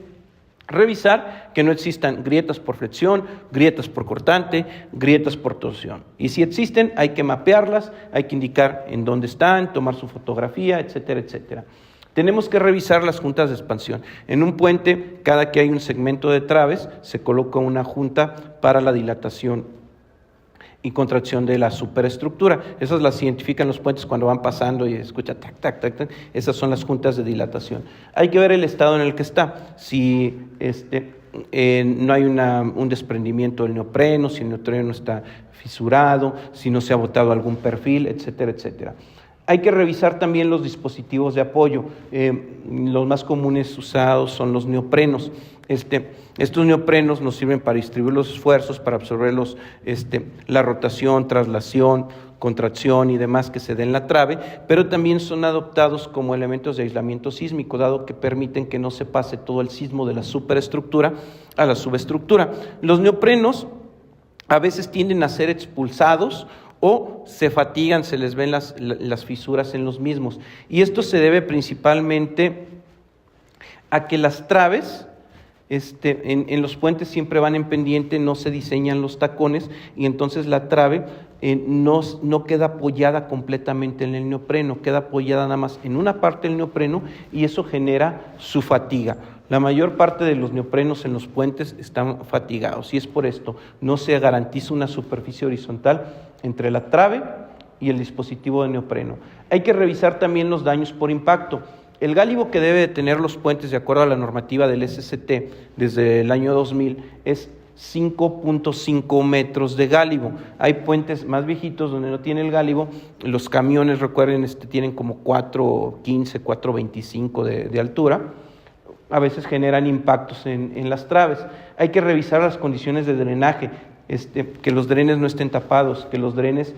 revisar que no existan grietas por flexión, grietas por cortante, grietas por torsión. Y si existen, hay que mapearlas, hay que indicar en dónde están, tomar su fotografía, etcétera, etcétera. Tenemos que revisar las juntas de expansión. En un puente, cada que hay un segmento de traves, se coloca una junta para la dilatación y contracción de la superestructura. Esas las identifican los puentes cuando van pasando y escucha tac, tac, tac, tac. Esas son las juntas de dilatación. Hay que ver el estado en el que está. Si no hay un desprendimiento del neopreno, si el neopreno está fisurado, si no se ha botado algún perfil, etcétera, etcétera. Hay que revisar también los dispositivos de apoyo. Los más comunes usados son los neoprenos. Estos neoprenos nos sirven para distribuir los esfuerzos, para absorber la rotación, traslación, contracción y demás que se dé en la trave, pero también son adoptados como elementos de aislamiento sísmico, dado que permiten que no se pase todo el sismo de la superestructura a la subestructura. Los neoprenos a veces tienden a ser expulsados o se fatigan, se les ven las fisuras en los mismos. Y esto se debe principalmente a que las traves en los puentes siempre van en pendiente, no se diseñan los tacones y entonces la trave no queda apoyada completamente en el neopreno, queda apoyada nada más en una parte del neopreno y eso genera su fatiga. La mayor parte de los neoprenos en los puentes están fatigados y es por esto, no se garantiza una superficie horizontal entre la trave y el dispositivo de neopreno. Hay que revisar también los daños por impacto. El gálibo que debe de tener los puentes de acuerdo a la normativa del SST desde el año 2000 es 5.5 metros de gálibo. Hay puentes más viejitos donde no tiene el gálibo, los camiones, recuerden, tienen como 4.15, 4.25 de altura, a veces generan impactos en las traves. Hay que revisar las condiciones de drenaje, que los drenes no estén tapados, que los drenes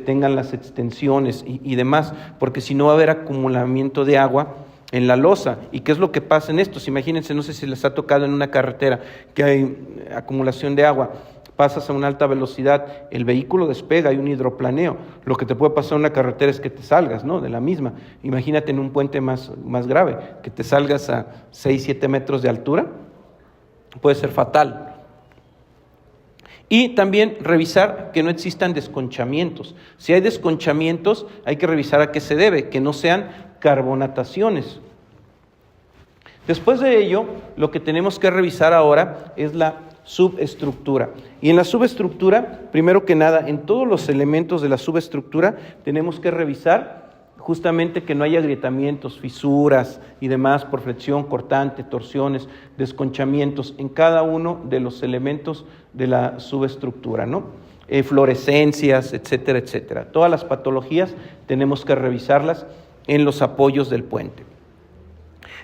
tengan las extensiones y demás, porque si no va a haber acumulamiento de agua en la losa. ¿Y qué es lo que pasa en estos? Imagínense, no sé si les ha tocado en una carretera que hay acumulación de agua, pasas a una alta velocidad, el vehículo despega, hay un hidroplaneo. Lo que te puede pasar en una carretera es que te salgas, ¿no?, de la misma. Imagínate en un puente más grave, que te salgas a 6, 7 metros de altura, puede ser fatal. Y también revisar que no existan desconchamientos. Si hay desconchamientos, hay que revisar a qué se debe, que no sean carbonataciones. Después de ello, lo que tenemos que revisar ahora es la subestructura. Y en la subestructura, primero que nada, en todos los elementos de la subestructura, tenemos que revisar justamente que no haya agrietamientos, fisuras y demás por flexión, cortante, torsiones, desconchamientos en cada uno de los elementos de la subestructura, ¿no? Fluorescencias, etcétera, etcétera. Todas las patologías tenemos que revisarlas en los apoyos del puente.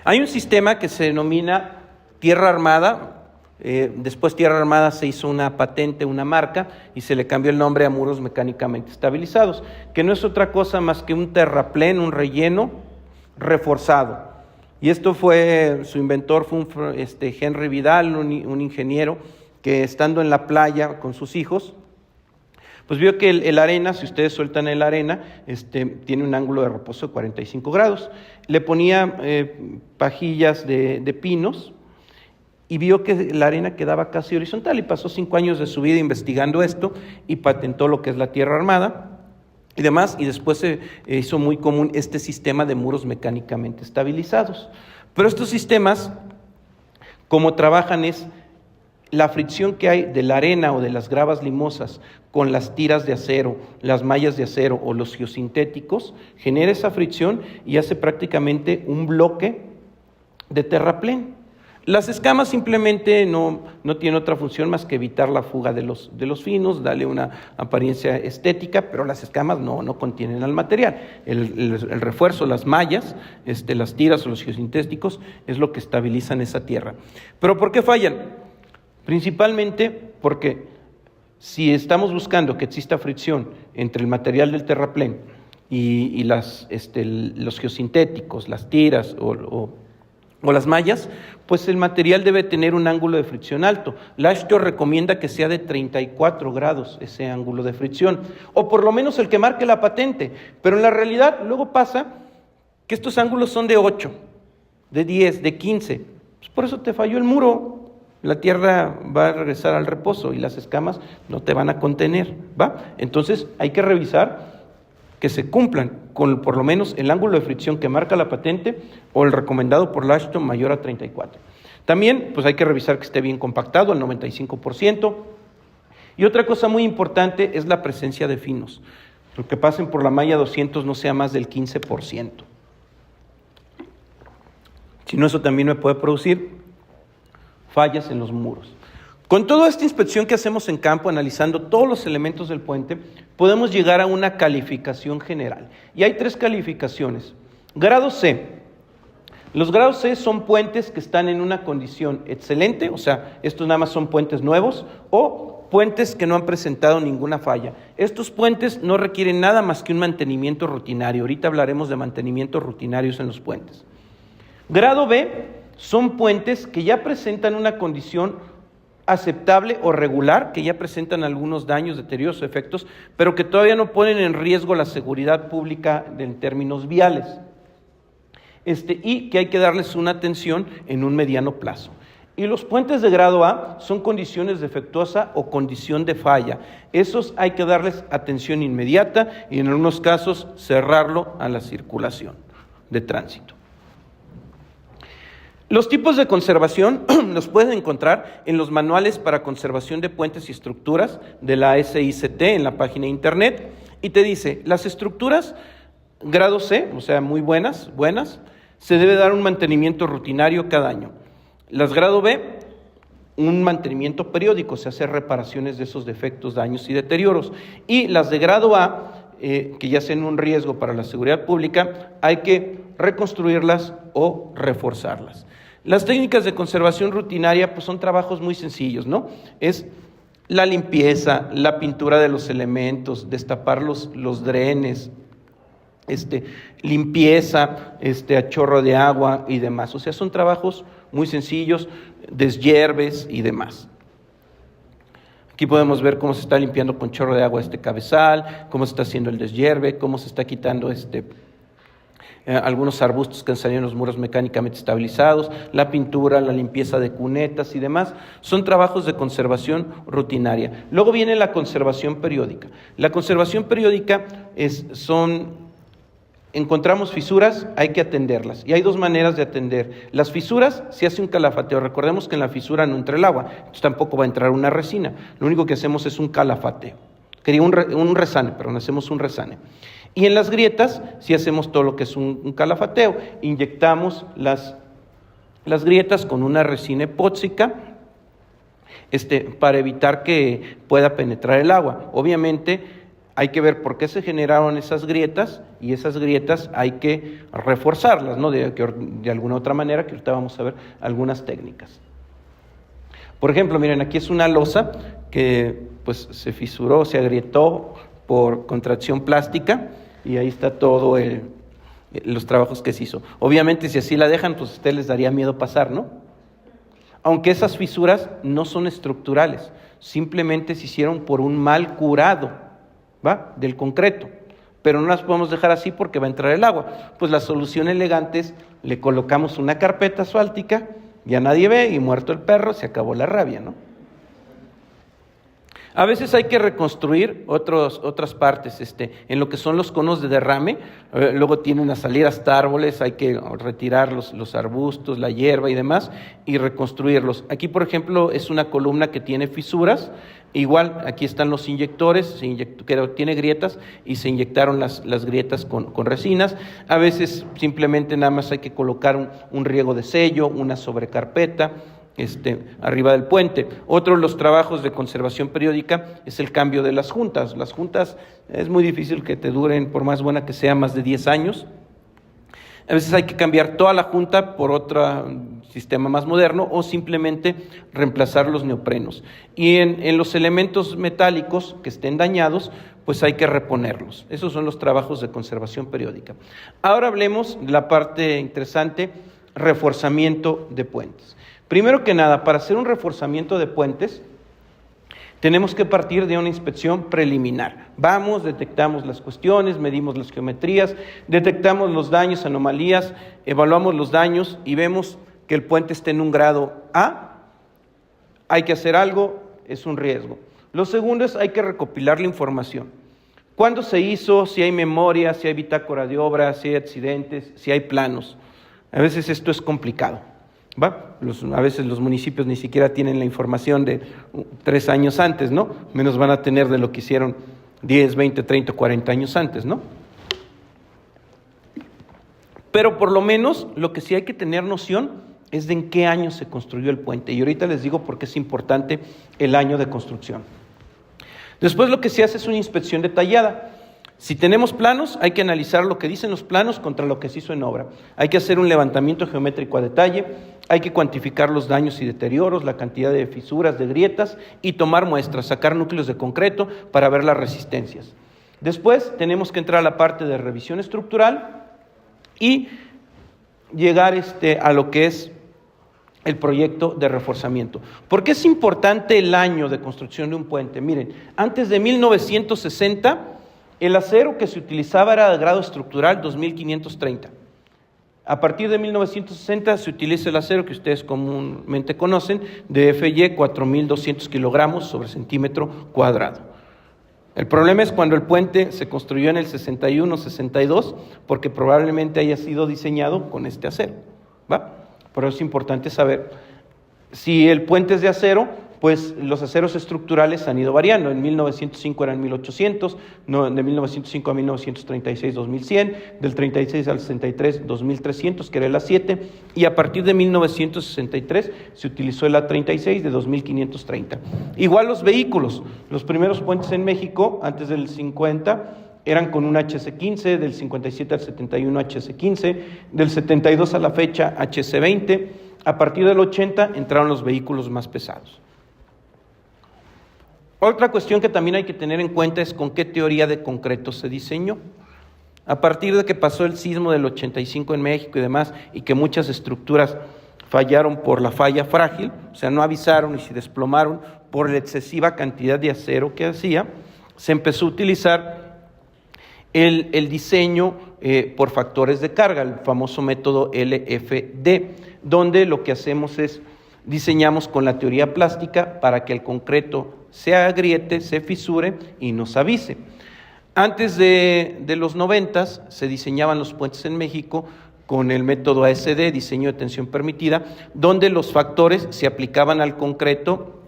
Hay un sistema que se denomina tierra armada. Después Tierra Armada se hizo una patente, una marca, y se le cambió el nombre a muros mecánicamente estabilizados, que no es otra cosa más que un terraplén, un relleno reforzado. Y esto su inventor fue Henry Vidal, un ingeniero, que estando en la playa con sus hijos, pues vio que el arena, si ustedes sueltan el arena, tiene un ángulo de reposo de 45 grados. Le ponía pajillas de pinos, y vio que la arena quedaba casi horizontal y pasó 5 años de su vida investigando esto y patentó lo que es la tierra armada y demás, y después se hizo muy común este sistema de muros mecánicamente estabilizados. Pero estos sistemas, como trabajan es la fricción que hay de la arena o de las gravas limosas con las tiras de acero, las mallas de acero o los geosintéticos, genera esa fricción y hace prácticamente un bloque de terraplén. Las escamas simplemente no tienen otra función más que evitar la fuga de los finos, darle una apariencia estética, pero las escamas no contienen al material. El refuerzo, las mallas, las tiras o los geosintéticos es lo que estabilizan esa tierra. ¿Pero por qué fallan? Principalmente porque si estamos buscando que exista fricción entre el material del terraplén y los geosintéticos, las tiras o las mallas, pues el material debe tener un ángulo de fricción alto. AASHTO recomienda que sea de 34 grados ese ángulo de fricción, o por lo menos el que marque la patente, pero en la realidad luego pasa que estos ángulos son de 8, de 10, de 15, pues por eso te falló el muro, la tierra va a regresar al reposo y las escamas no te van a contener, ¿va? Entonces hay que revisar que se cumplan con por lo menos el ángulo de fricción que marca la patente o el recomendado por AASHTO mayor a 34. También pues hay que revisar que esté bien compactado al 95%. Y otra cosa muy importante es la presencia de finos. Lo que pasen por la malla 200 no sea más del 15%. Si no, eso también me puede producir fallas en los muros. Con toda esta inspección que hacemos en campo, analizando todos los elementos del puente, podemos llegar a una calificación general. Y hay 3 calificaciones. Grado C. Los grados C son puentes que están en una condición excelente, o sea, estos nada más son puentes nuevos, o puentes que no han presentado ninguna falla. Estos puentes no requieren nada más que un mantenimiento rutinario. Ahorita hablaremos de mantenimientos rutinarios en los puentes. Grado B son puentes que ya presentan una condición aceptable o regular, que ya presentan algunos daños, deterioros o efectos, pero que todavía no ponen en riesgo la seguridad pública en términos viales. Y que hay que darles una atención en un mediano plazo. Y los puentes de grado A son condiciones defectuosa o condición de falla. Esos hay que darles atención inmediata y en algunos casos cerrarlo a la circulación de tránsito. Los tipos de conservación los pueden encontrar en los manuales para conservación de puentes y estructuras de la SICT en la página de internet, y te dice, las estructuras grado C, o sea, muy buenas, se debe dar un mantenimiento rutinario cada año. Las grado B, un mantenimiento periódico, se hace reparaciones de esos defectos, daños y deterioros. Y las de grado A, que ya sean un riesgo para la seguridad pública, hay que reconstruirlas o reforzarlas. Las técnicas de conservación rutinaria pues son trabajos muy sencillos, ¿no? Es la limpieza, la pintura de los elementos, destapar los drenes, limpieza a chorro de agua y demás. O sea, son trabajos muy sencillos, deshierves y demás. Aquí podemos ver cómo se está limpiando con chorro de agua este cabezal, cómo se está haciendo el deshierve, cómo se está quitando algunos arbustos que han salido en los muros mecánicamente estabilizados, la pintura, la limpieza de cunetas y demás. Son trabajos de conservación rutinaria. Luego viene la conservación periódica. La conservación periódica encontramos fisuras, hay que atenderlas. Y hay dos maneras de atender. Las fisuras, se hace un calafateo. Recordemos que en la fisura no entra el agua, entonces tampoco va a entrar una resina. Lo único que hacemos es un calafateo. Hacemos un resane. Y en las grietas, sí hacemos todo lo que es un calafateo. Inyectamos las grietas con una resina epóxica, para evitar que pueda penetrar el agua. Obviamente, hay que ver por qué se generaron esas grietas, y esas grietas hay que reforzarlas, ¿no? De alguna otra manera, que ahorita vamos a ver algunas técnicas. Por ejemplo, miren, aquí es una losa que pues se fisuró, se agrietó por contracción plástica, y ahí está todo los trabajos que se hizo. Obviamente, si así la dejan, pues a ustedes les daría miedo pasar, ¿no? Aunque esas fisuras no son estructurales, simplemente se hicieron por un mal curado, ¿va? Del concreto, pero no las podemos dejar así porque va a entrar el agua. Pues la solución elegante es, le colocamos una carpeta asfáltica, ya nadie ve y muerto el perro, se acabó la rabia, ¿no? A veces hay que reconstruir otras partes, en lo que son los conos de derrame. Luego tienen a salir hasta árboles, hay que retirar los arbustos, la hierba y demás, y reconstruirlos. Aquí, por ejemplo, es una columna que tiene fisuras. Igual, aquí están los inyectores, que tiene grietas, y se inyectaron las grietas con resinas. A veces simplemente nada más hay que colocar un riego de sello, una sobrecarpeta, arriba del puente. Otro de los trabajos de conservación periódica es el cambio de las juntas. Las juntas es muy difícil que te duren, por más buena que sea, más de 10 años. A veces hay que cambiar toda la junta por otro sistema más moderno, o simplemente reemplazar los neoprenos. Y en los elementos metálicos que estén dañados, pues hay que reponerlos. Esos son los trabajos de conservación periódica. Ahora hablemos de la parte interesante, reforzamiento de puentes. Primero que nada, para hacer un reforzamiento de puentes, tenemos que partir de una inspección preliminar. Vamos, detectamos las cuestiones, medimos las geometrías, detectamos los daños, anomalías, evaluamos los daños y vemos que el puente esté en un grado A. Hay que hacer algo, es un riesgo. Lo segundo es, hay que recopilar la información. ¿Cuándo se hizo? Si hay memoria, si hay bitácora de obra, si hay accidentes, si hay planos. A veces esto es complicado. A veces los municipios ni siquiera tienen la información de 3 años antes, ¿no? Menos van a tener de lo que hicieron 10, 20, 30, 40 años antes, ¿no? Pero por lo menos lo que sí hay que tener noción es de en qué año se construyó el puente. Y ahorita les digo por qué es importante el año de construcción. Después lo que se hace es una inspección detallada. Si tenemos planos, hay que analizar lo que dicen los planos contra lo que se hizo en obra. Hay que hacer un levantamiento geométrico a detalle, hay que cuantificar los daños y deterioros, la cantidad de fisuras, de grietas y tomar muestras, sacar núcleos de concreto para ver las resistencias. Después tenemos que entrar a la parte de revisión estructural y llegar a lo que es el proyecto de reforzamiento. ¿Por qué es importante el año de construcción de un puente? Miren, antes de 1960, el acero que se utilizaba era de grado estructural 2530. A partir de 1960 se utiliza el acero que ustedes comúnmente conocen, de FY 4200 kilogramos sobre centímetro cuadrado. El problema es cuando el puente se construyó en el 61-62, porque probablemente haya sido diseñado con este acero, ¿va? Por eso es importante saber, si el puente es de acero, pues los aceros estructurales han ido variando. En 1905 eran 1800, de 1905 a 1936, 2100, del 36 al 63, 2300, que era el A7, y a partir de 1963 se utilizó el A36 de 2530. Igual los vehículos, los primeros puentes en México, antes del 50, eran con un HC15, del 57 al 71 HC15, del 72 a la fecha HC20, a partir del 80 entraron los vehículos más pesados. Otra cuestión que también hay que tener en cuenta es con qué teoría de concreto se diseñó. A partir de que pasó el sismo del 85 en México y demás, y que muchas estructuras fallaron por la falla frágil, o sea, no avisaron y se desplomaron por la excesiva cantidad de acero que hacía, se empezó a utilizar el diseño por factores de carga, el famoso método LFD, donde lo que hacemos es diseñamos con la teoría plástica para que el concreto se agriete, se fisure y nos avise. Antes de los 90 se diseñaban los puentes en México con el método ASD, diseño de tensión permitida, donde los factores se aplicaban al concreto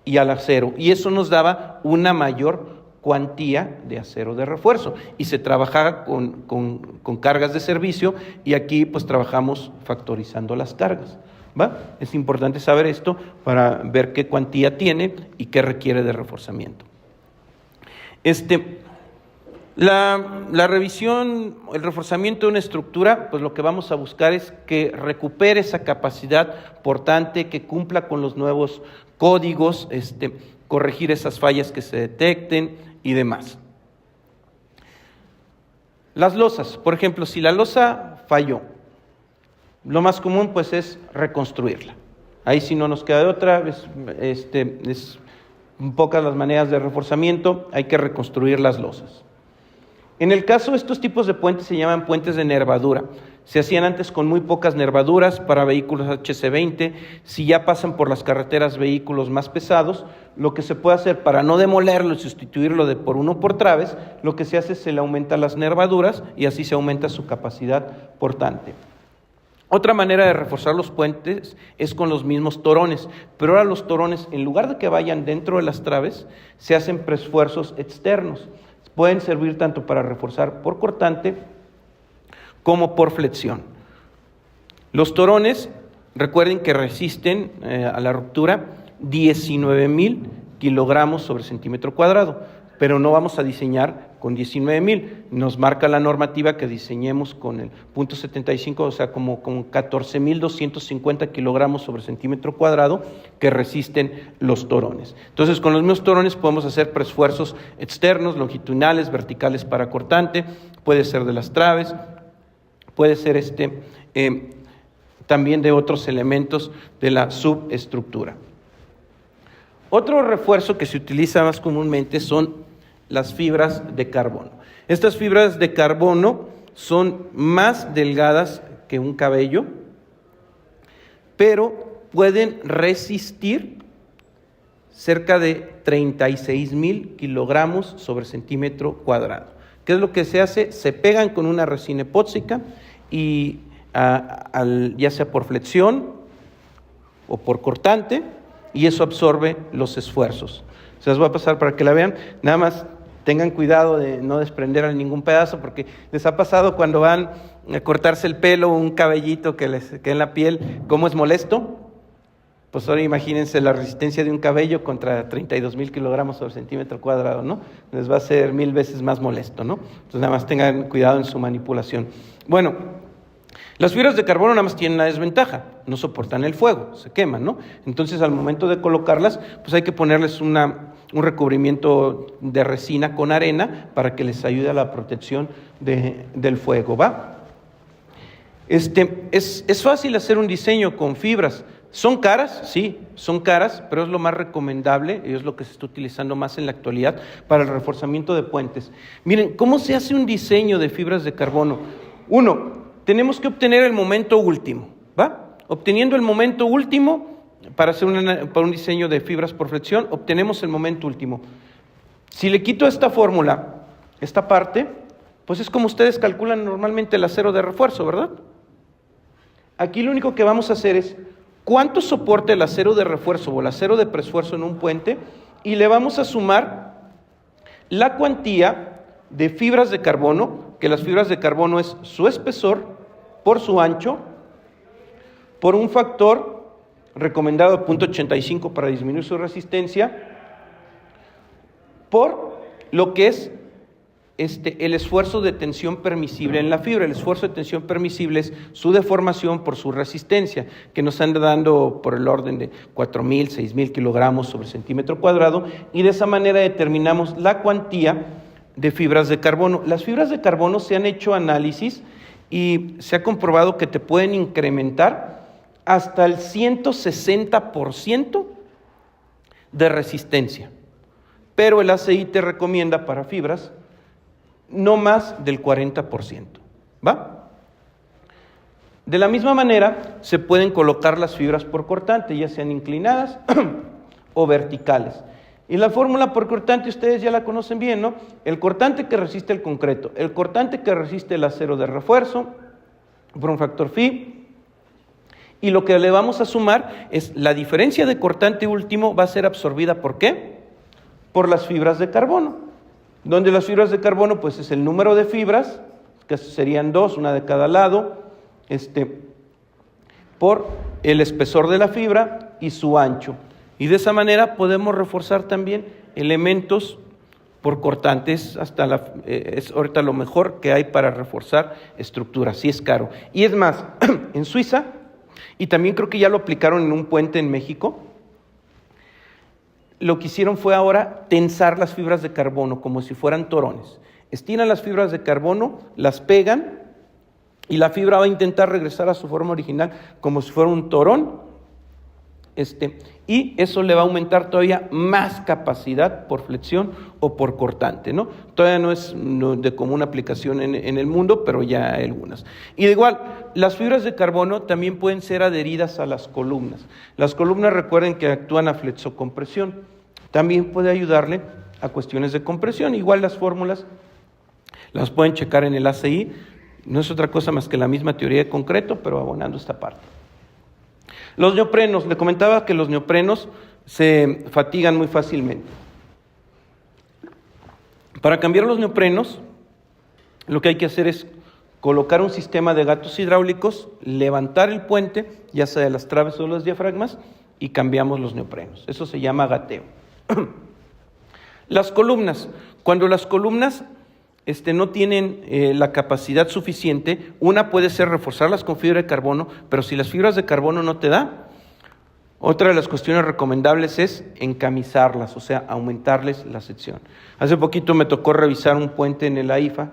y al acero, y eso nos daba una mayor cuantía de acero de refuerzo, y se trabajaba con cargas de servicio, y aquí pues trabajamos factorizando las cargas. ¿Va? Es importante saber esto para ver qué cuantía tiene y qué requiere de reforzamiento. La revisión, el reforzamiento de una estructura, pues lo que vamos a buscar es que recupere esa capacidad portante, que cumpla con los nuevos códigos, corregir esas fallas que se detecten y demás. Las losas, por ejemplo, si la losa falló, lo más común pues es reconstruirla. Ahí sí no nos queda de otra, es pocas las maneras de reforzamiento, hay que reconstruir las losas. En el caso de estos tipos de puentes se llaman puentes de nervadura. Se hacían antes con muy pocas nervaduras para vehículos HC20. Si ya pasan por las carreteras vehículos más pesados, lo que se puede hacer para no demolerlo y sustituirlo por uno por traves, lo que se hace es se le aumenta las nervaduras y así se aumenta su capacidad portante. Otra manera de reforzar los puentes es con los mismos torones, pero ahora los torones, en lugar de que vayan dentro de las traves, se hacen preesfuerzos externos. Pueden servir tanto para reforzar por cortante como por flexión. Los torones, recuerden que resisten a la ruptura 19,000 kilogramos sobre centímetro cuadrado, pero no vamos a diseñar con 19,000. Nos marca la normativa que diseñemos con el .75, o sea, como 14,250 kilogramos sobre centímetro cuadrado que resisten los torones. Entonces, con los mismos torones podemos hacer preesfuerzos externos, longitudinales, verticales para cortante, puede ser de las traves, puede ser también de otros elementos de la subestructura. Otro refuerzo que se utiliza más comúnmente son las fibras de carbono. Estas fibras de carbono son más delgadas que un cabello, pero pueden resistir cerca de 36,000 kilogramos sobre centímetro cuadrado. ¿Qué es lo que se hace? Se pegan con una resina epóxica y ya sea por flexión o por cortante, y eso absorbe los esfuerzos. Se las voy a pasar para que la vean. Nada más tengan cuidado de no desprender ningún pedazo, porque les ha pasado cuando van a cortarse el pelo, un cabellito que les queda en la piel, ¿cómo es molesto? Pues ahora imagínense la resistencia de un cabello contra 32,000 kilogramos sobre centímetro cuadrado, ¿no? Les va a ser 1000 veces más molesto, ¿no? Entonces nada más tengan cuidado en su manipulación. Bueno, las fibras de carbono nada más tienen una desventaja, no soportan el fuego, se queman, ¿no? Entonces al momento de colocarlas, pues hay que ponerles un recubrimiento de resina con arena para que les ayude a la protección del fuego, ¿va? Es fácil hacer un diseño con fibras. ¿Son caras? Sí, son caras, pero es lo más recomendable y es lo que se está utilizando más en la actualidad para el reforzamiento de puentes. Miren, ¿cómo se hace un diseño de fibras de carbono? Uno, tenemos que obtener el momento último, ¿va? Obteniendo el momento último, para hacer para un diseño de fibras por flexión, obtenemos el momento último. Si le quito esta fórmula, esta parte, pues es como ustedes calculan normalmente el acero de refuerzo, ¿verdad? Aquí lo único que vamos a hacer es cuánto soporta el acero de refuerzo o el acero de preesfuerzo en un puente y le vamos a sumar la cuantía de fibras de carbono, que las fibras de carbono es su espesor por su ancho, por un factor recomendado de 0.85 para disminuir su resistencia, por lo que es el esfuerzo de tensión permisible en la fibra. El esfuerzo de tensión permisible es su deformación por su resistencia, que nos anda dando por el orden de 4,000, 6,000 kilogramos sobre centímetro cuadrado, y de esa manera determinamos la cuantía de fibras de carbono. Las fibras de carbono se han hecho análisis y se ha comprobado que te pueden incrementar hasta el 160% de resistencia, pero el ACI te recomienda para fibras no más del 40%, ¿va? De la misma manera, se pueden colocar las fibras por cortante, ya sean inclinadas o verticales. Y la fórmula por cortante ustedes ya la conocen bien, ¿no? El cortante que resiste el concreto, el cortante que resiste el acero de refuerzo, por un factor phi, y lo que le vamos a sumar es la diferencia de cortante último va a ser absorbida, ¿por qué? Por las fibras de carbono. Donde las fibras de carbono, pues es el número de fibras, que serían 2, una de cada lado, por el espesor de la fibra y su ancho. Y de esa manera podemos reforzar también elementos por cortantes, es ahorita lo mejor que hay para reforzar estructuras, sí es caro. Y es más, en Suiza, y también creo que ya lo aplicaron en un puente en México, lo que hicieron fue ahora tensar las fibras de carbono como si fueran torones. Estiran las fibras de carbono, las pegan y la fibra va a intentar regresar a su forma original como si fuera un torón, y eso le va a aumentar todavía más capacidad por flexión o por cortante, ¿no? Todavía no es de común aplicación en el mundo, pero ya hay algunas. Y de igual, las fibras de carbono también pueden ser adheridas a las columnas. Las columnas, recuerden que actúan a flexocompresión. También puede ayudarle a cuestiones de compresión. Igual las fórmulas las pueden checar en el ACI. No es otra cosa más que la misma teoría de concreto, pero abonando esta parte. Los neoprenos, le comentaba que los neoprenos se fatigan muy fácilmente. Para cambiar los neoprenos, lo que hay que hacer es colocar un sistema de gatos hidráulicos, levantar el puente, ya sea de las traves o los diafragmas, y cambiamos los neoprenos. Eso se llama gateo. Las columnas, cuando las columnas no tienen la capacidad suficiente, una puede ser reforzarlas con fibra de carbono, pero si las fibras de carbono no te da, otra de las cuestiones recomendables es encamisarlas, o sea, aumentarles la sección. Hace poquito me tocó revisar un puente en el AIFA,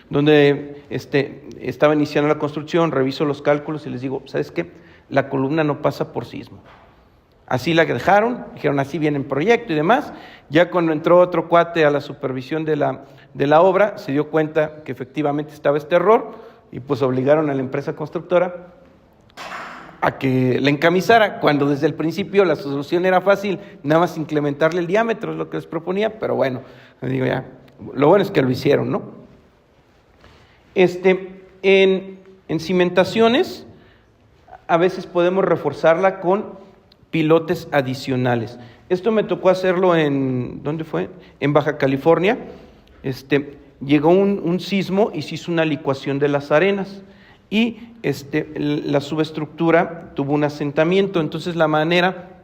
donde estaba iniciando la construcción, reviso los cálculos y les digo, ¿sabes qué? La columna no pasa por sismo. Así la dejaron, dijeron así viene el proyecto y demás. Ya cuando entró otro cuate a la supervisión de la obra, se dio cuenta que efectivamente estaba este error y pues obligaron a la empresa constructora a que la encamisara, cuando desde el principio la solución era fácil, nada más incrementarle el diámetro, es lo que les proponía, pero bueno, digo ya, lo bueno es que lo hicieron, ¿no? En cimentaciones, a veces podemos reforzarla con pilotes adicionales. Esto me tocó hacerlo ¿dónde fue? En Baja California. Llegó un sismo y se hizo una licuación de las arenas. y la subestructura tuvo un asentamiento. Entonces la manera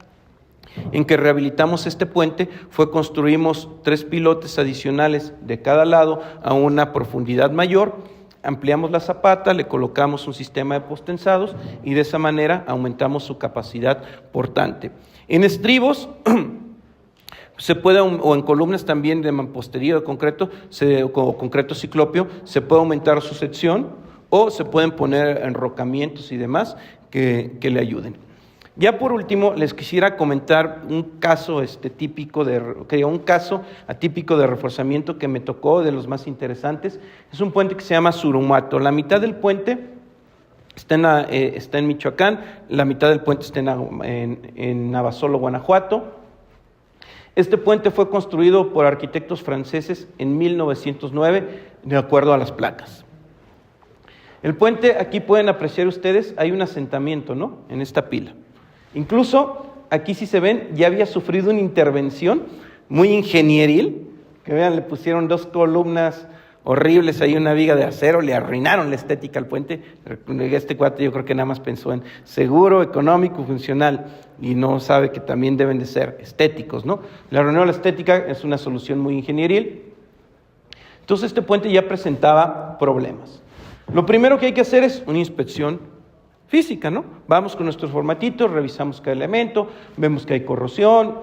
en que rehabilitamos este puente construimos 3 pilotes adicionales de cada lado a una profundidad mayor, ampliamos la zapata, le colocamos un sistema de postensados y de esa manera aumentamos su capacidad portante. En estribos se puede, o en columnas también de mampostería o de concreto, o concreto ciclópeo, se puede aumentar su sección o se pueden poner enrocamientos y demás que le ayuden. Ya por último, les quisiera comentar un caso un caso atípico de reforzamiento que me tocó, de los más interesantes. Es un puente que se llama Surumato. La mitad del puente está en Michoacán, la mitad del puente está en Abasolo, Guanajuato. Este puente fue construido por arquitectos franceses en 1909, de acuerdo a las placas. El puente, aquí pueden apreciar ustedes, hay un asentamiento, ¿no?, en esta pila. Incluso, aquí si se ven, ya había sufrido una intervención muy ingenieril, que vean, le pusieron 2 columnas horribles, ahí una viga de acero, le arruinaron la estética al puente. Este cuate yo creo que nada más pensó en seguro, económico, funcional, y no sabe que también deben de ser estéticos, ¿no? Le arruinó la estética, es una solución muy ingenieril. Entonces este puente ya presentaba problemas. Lo primero que hay que hacer es una inspección física, ¿no? Vamos con nuestros formatitos, revisamos cada elemento, vemos que hay corrosión,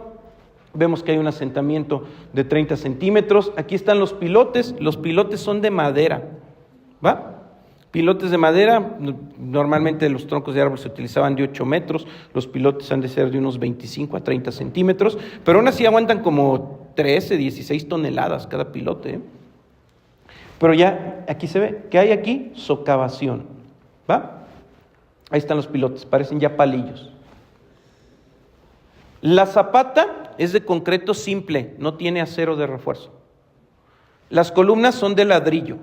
vemos que hay un asentamiento de 30 centímetros. Aquí están los pilotes son de madera, ¿va? Pilotes de madera, normalmente los troncos de árbol se utilizaban de 8 metros, los pilotes han de ser de unos 25 a 30 centímetros, pero aún así aguantan como 13, 16 toneladas cada pilote, ¿eh? Pero ya aquí se ve que hay aquí socavación, ¿va? Ahí están los pilotes, parecen ya palillos. La zapata es de concreto simple, no tiene acero de refuerzo. Las columnas son de ladrillo.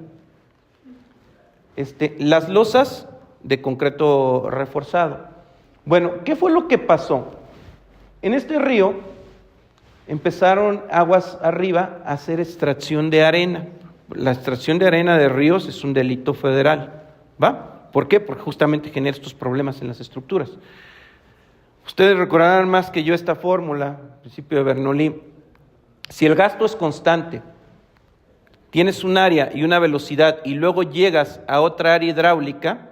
Las losas de concreto reforzado. Bueno, ¿qué fue lo que pasó? En este río empezaron aguas arriba a hacer extracción de arena. La extracción de arena de ríos es un delito federal, ¿va? ¿Por qué? Porque justamente genera estos problemas en las estructuras. Ustedes recordarán más que yo esta fórmula, principio de Bernoulli. Si el gasto es constante, tienes un área y una velocidad y luego llegas a otra área hidráulica,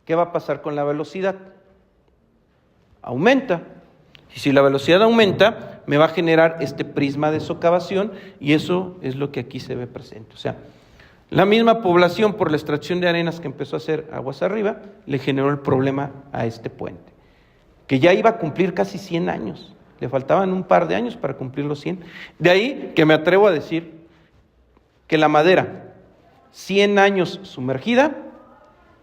¿qué va a pasar con la velocidad? Aumenta. Y si la velocidad aumenta, me va a generar este prisma de socavación y eso es lo que aquí se ve presente. O sea, la misma población, por la extracción de arenas que empezó a hacer aguas arriba, le generó el problema a este puente, que ya iba a cumplir casi 100 años. Le faltaban un par de años para cumplir los 100. De ahí que me atrevo a decir que la madera, 100 años sumergida,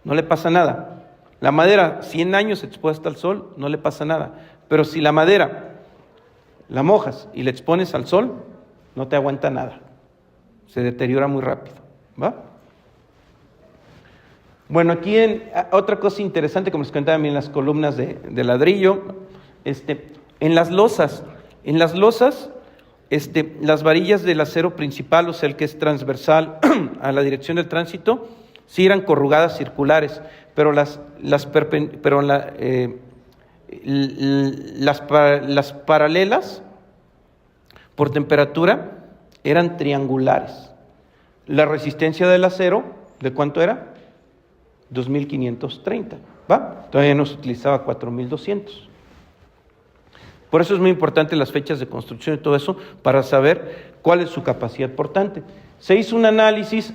no le pasa nada. La madera, 100 años expuesta al sol, no le pasa nada. Pero si la madera la mojas y la expones al sol, no te aguanta nada. Se deteriora muy rápido, ¿va? Bueno, aquí otra cosa interesante, como les comentaba también, las columnas de ladrillo, en las losas, las varillas del acero principal, o sea, el que es transversal a la dirección del tránsito, sí eran corrugadas circulares, pero las paralelas, por temperatura, eran triangulares. La resistencia del acero, ¿de cuánto era? 2.530, ¿va? Todavía no se utilizaba 4.200. Por eso es muy importante las fechas de construcción y todo eso, para saber cuál es su capacidad portante. Se hizo un análisis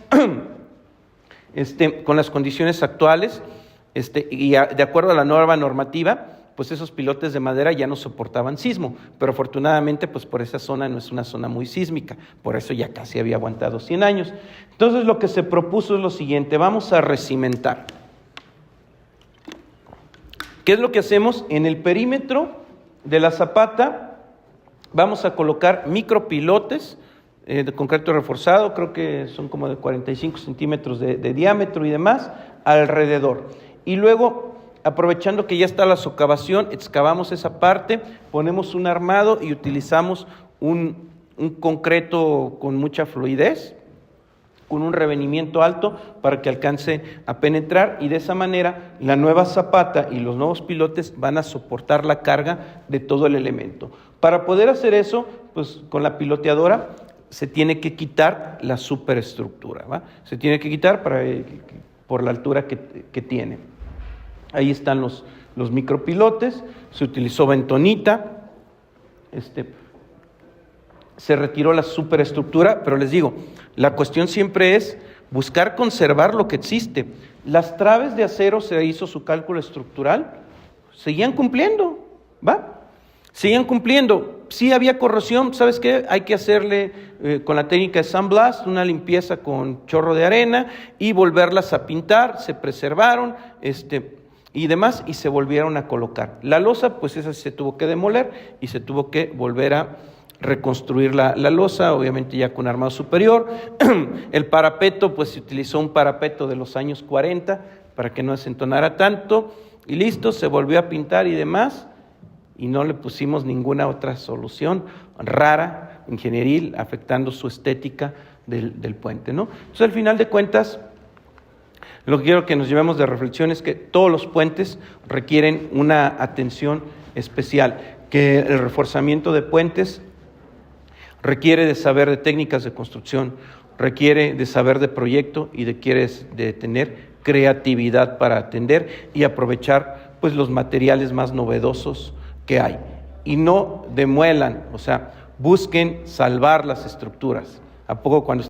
con las condiciones actuales, y de acuerdo a la nueva normativa, pues esos pilotes de madera ya no soportaban sismo, pero afortunadamente pues por esa zona no es una zona muy sísmica, por eso ya casi había aguantado 100 años. Entonces lo que se propuso es lo siguiente: vamos a recimentar. ¿Qué es lo que hacemos? En el perímetro de la zapata vamos a colocar micropilotes de concreto reforzado, creo que son como de 45 centímetros de diámetro y demás, alrededor. Y luego, aprovechando que ya está la socavación, excavamos esa parte, ponemos un armado y utilizamos un concreto con mucha fluidez, con un revenimiento alto para que alcance a penetrar, y de esa manera la nueva zapata y los nuevos pilotes van a soportar la carga de todo el elemento. Para poder hacer eso, pues con la piloteadora se tiene que quitar la superestructura, ¿va? Se tiene que quitar por la altura que tiene. Ahí están los micropilotes, se utilizó bentonita, se retiró la superestructura, pero les digo, la cuestión siempre es buscar conservar lo que existe. Las traves de acero, se hizo su cálculo estructural, seguían cumpliendo, ¿va? Seguían cumpliendo. Sí había corrosión, ¿sabes qué? Hay que hacerle con la técnica de sandblast una limpieza con chorro de arena y volverlas a pintar, se preservaron, y demás, y se volvieron a colocar. La losa, pues esa se tuvo que demoler y se tuvo que volver a reconstruir la losa, obviamente ya con armado superior. El parapeto, pues se utilizó un parapeto de los años 40 para que no desentonara tanto, y listo, se volvió a pintar y demás, y no le pusimos ninguna otra solución rara, ingenieril, afectando su estética del puente, ¿no? Entonces, al final de cuentas, lo que quiero que nos llevemos de reflexión es que todos los puentes requieren una atención especial, que el reforzamiento de puentes requiere de saber de técnicas de construcción, requiere de saber de proyecto y requiere de tener creatividad para atender y aprovechar pues los materiales más novedosos que hay. Y no demuelan, o sea, busquen salvar las estructuras. ¿A poco cuando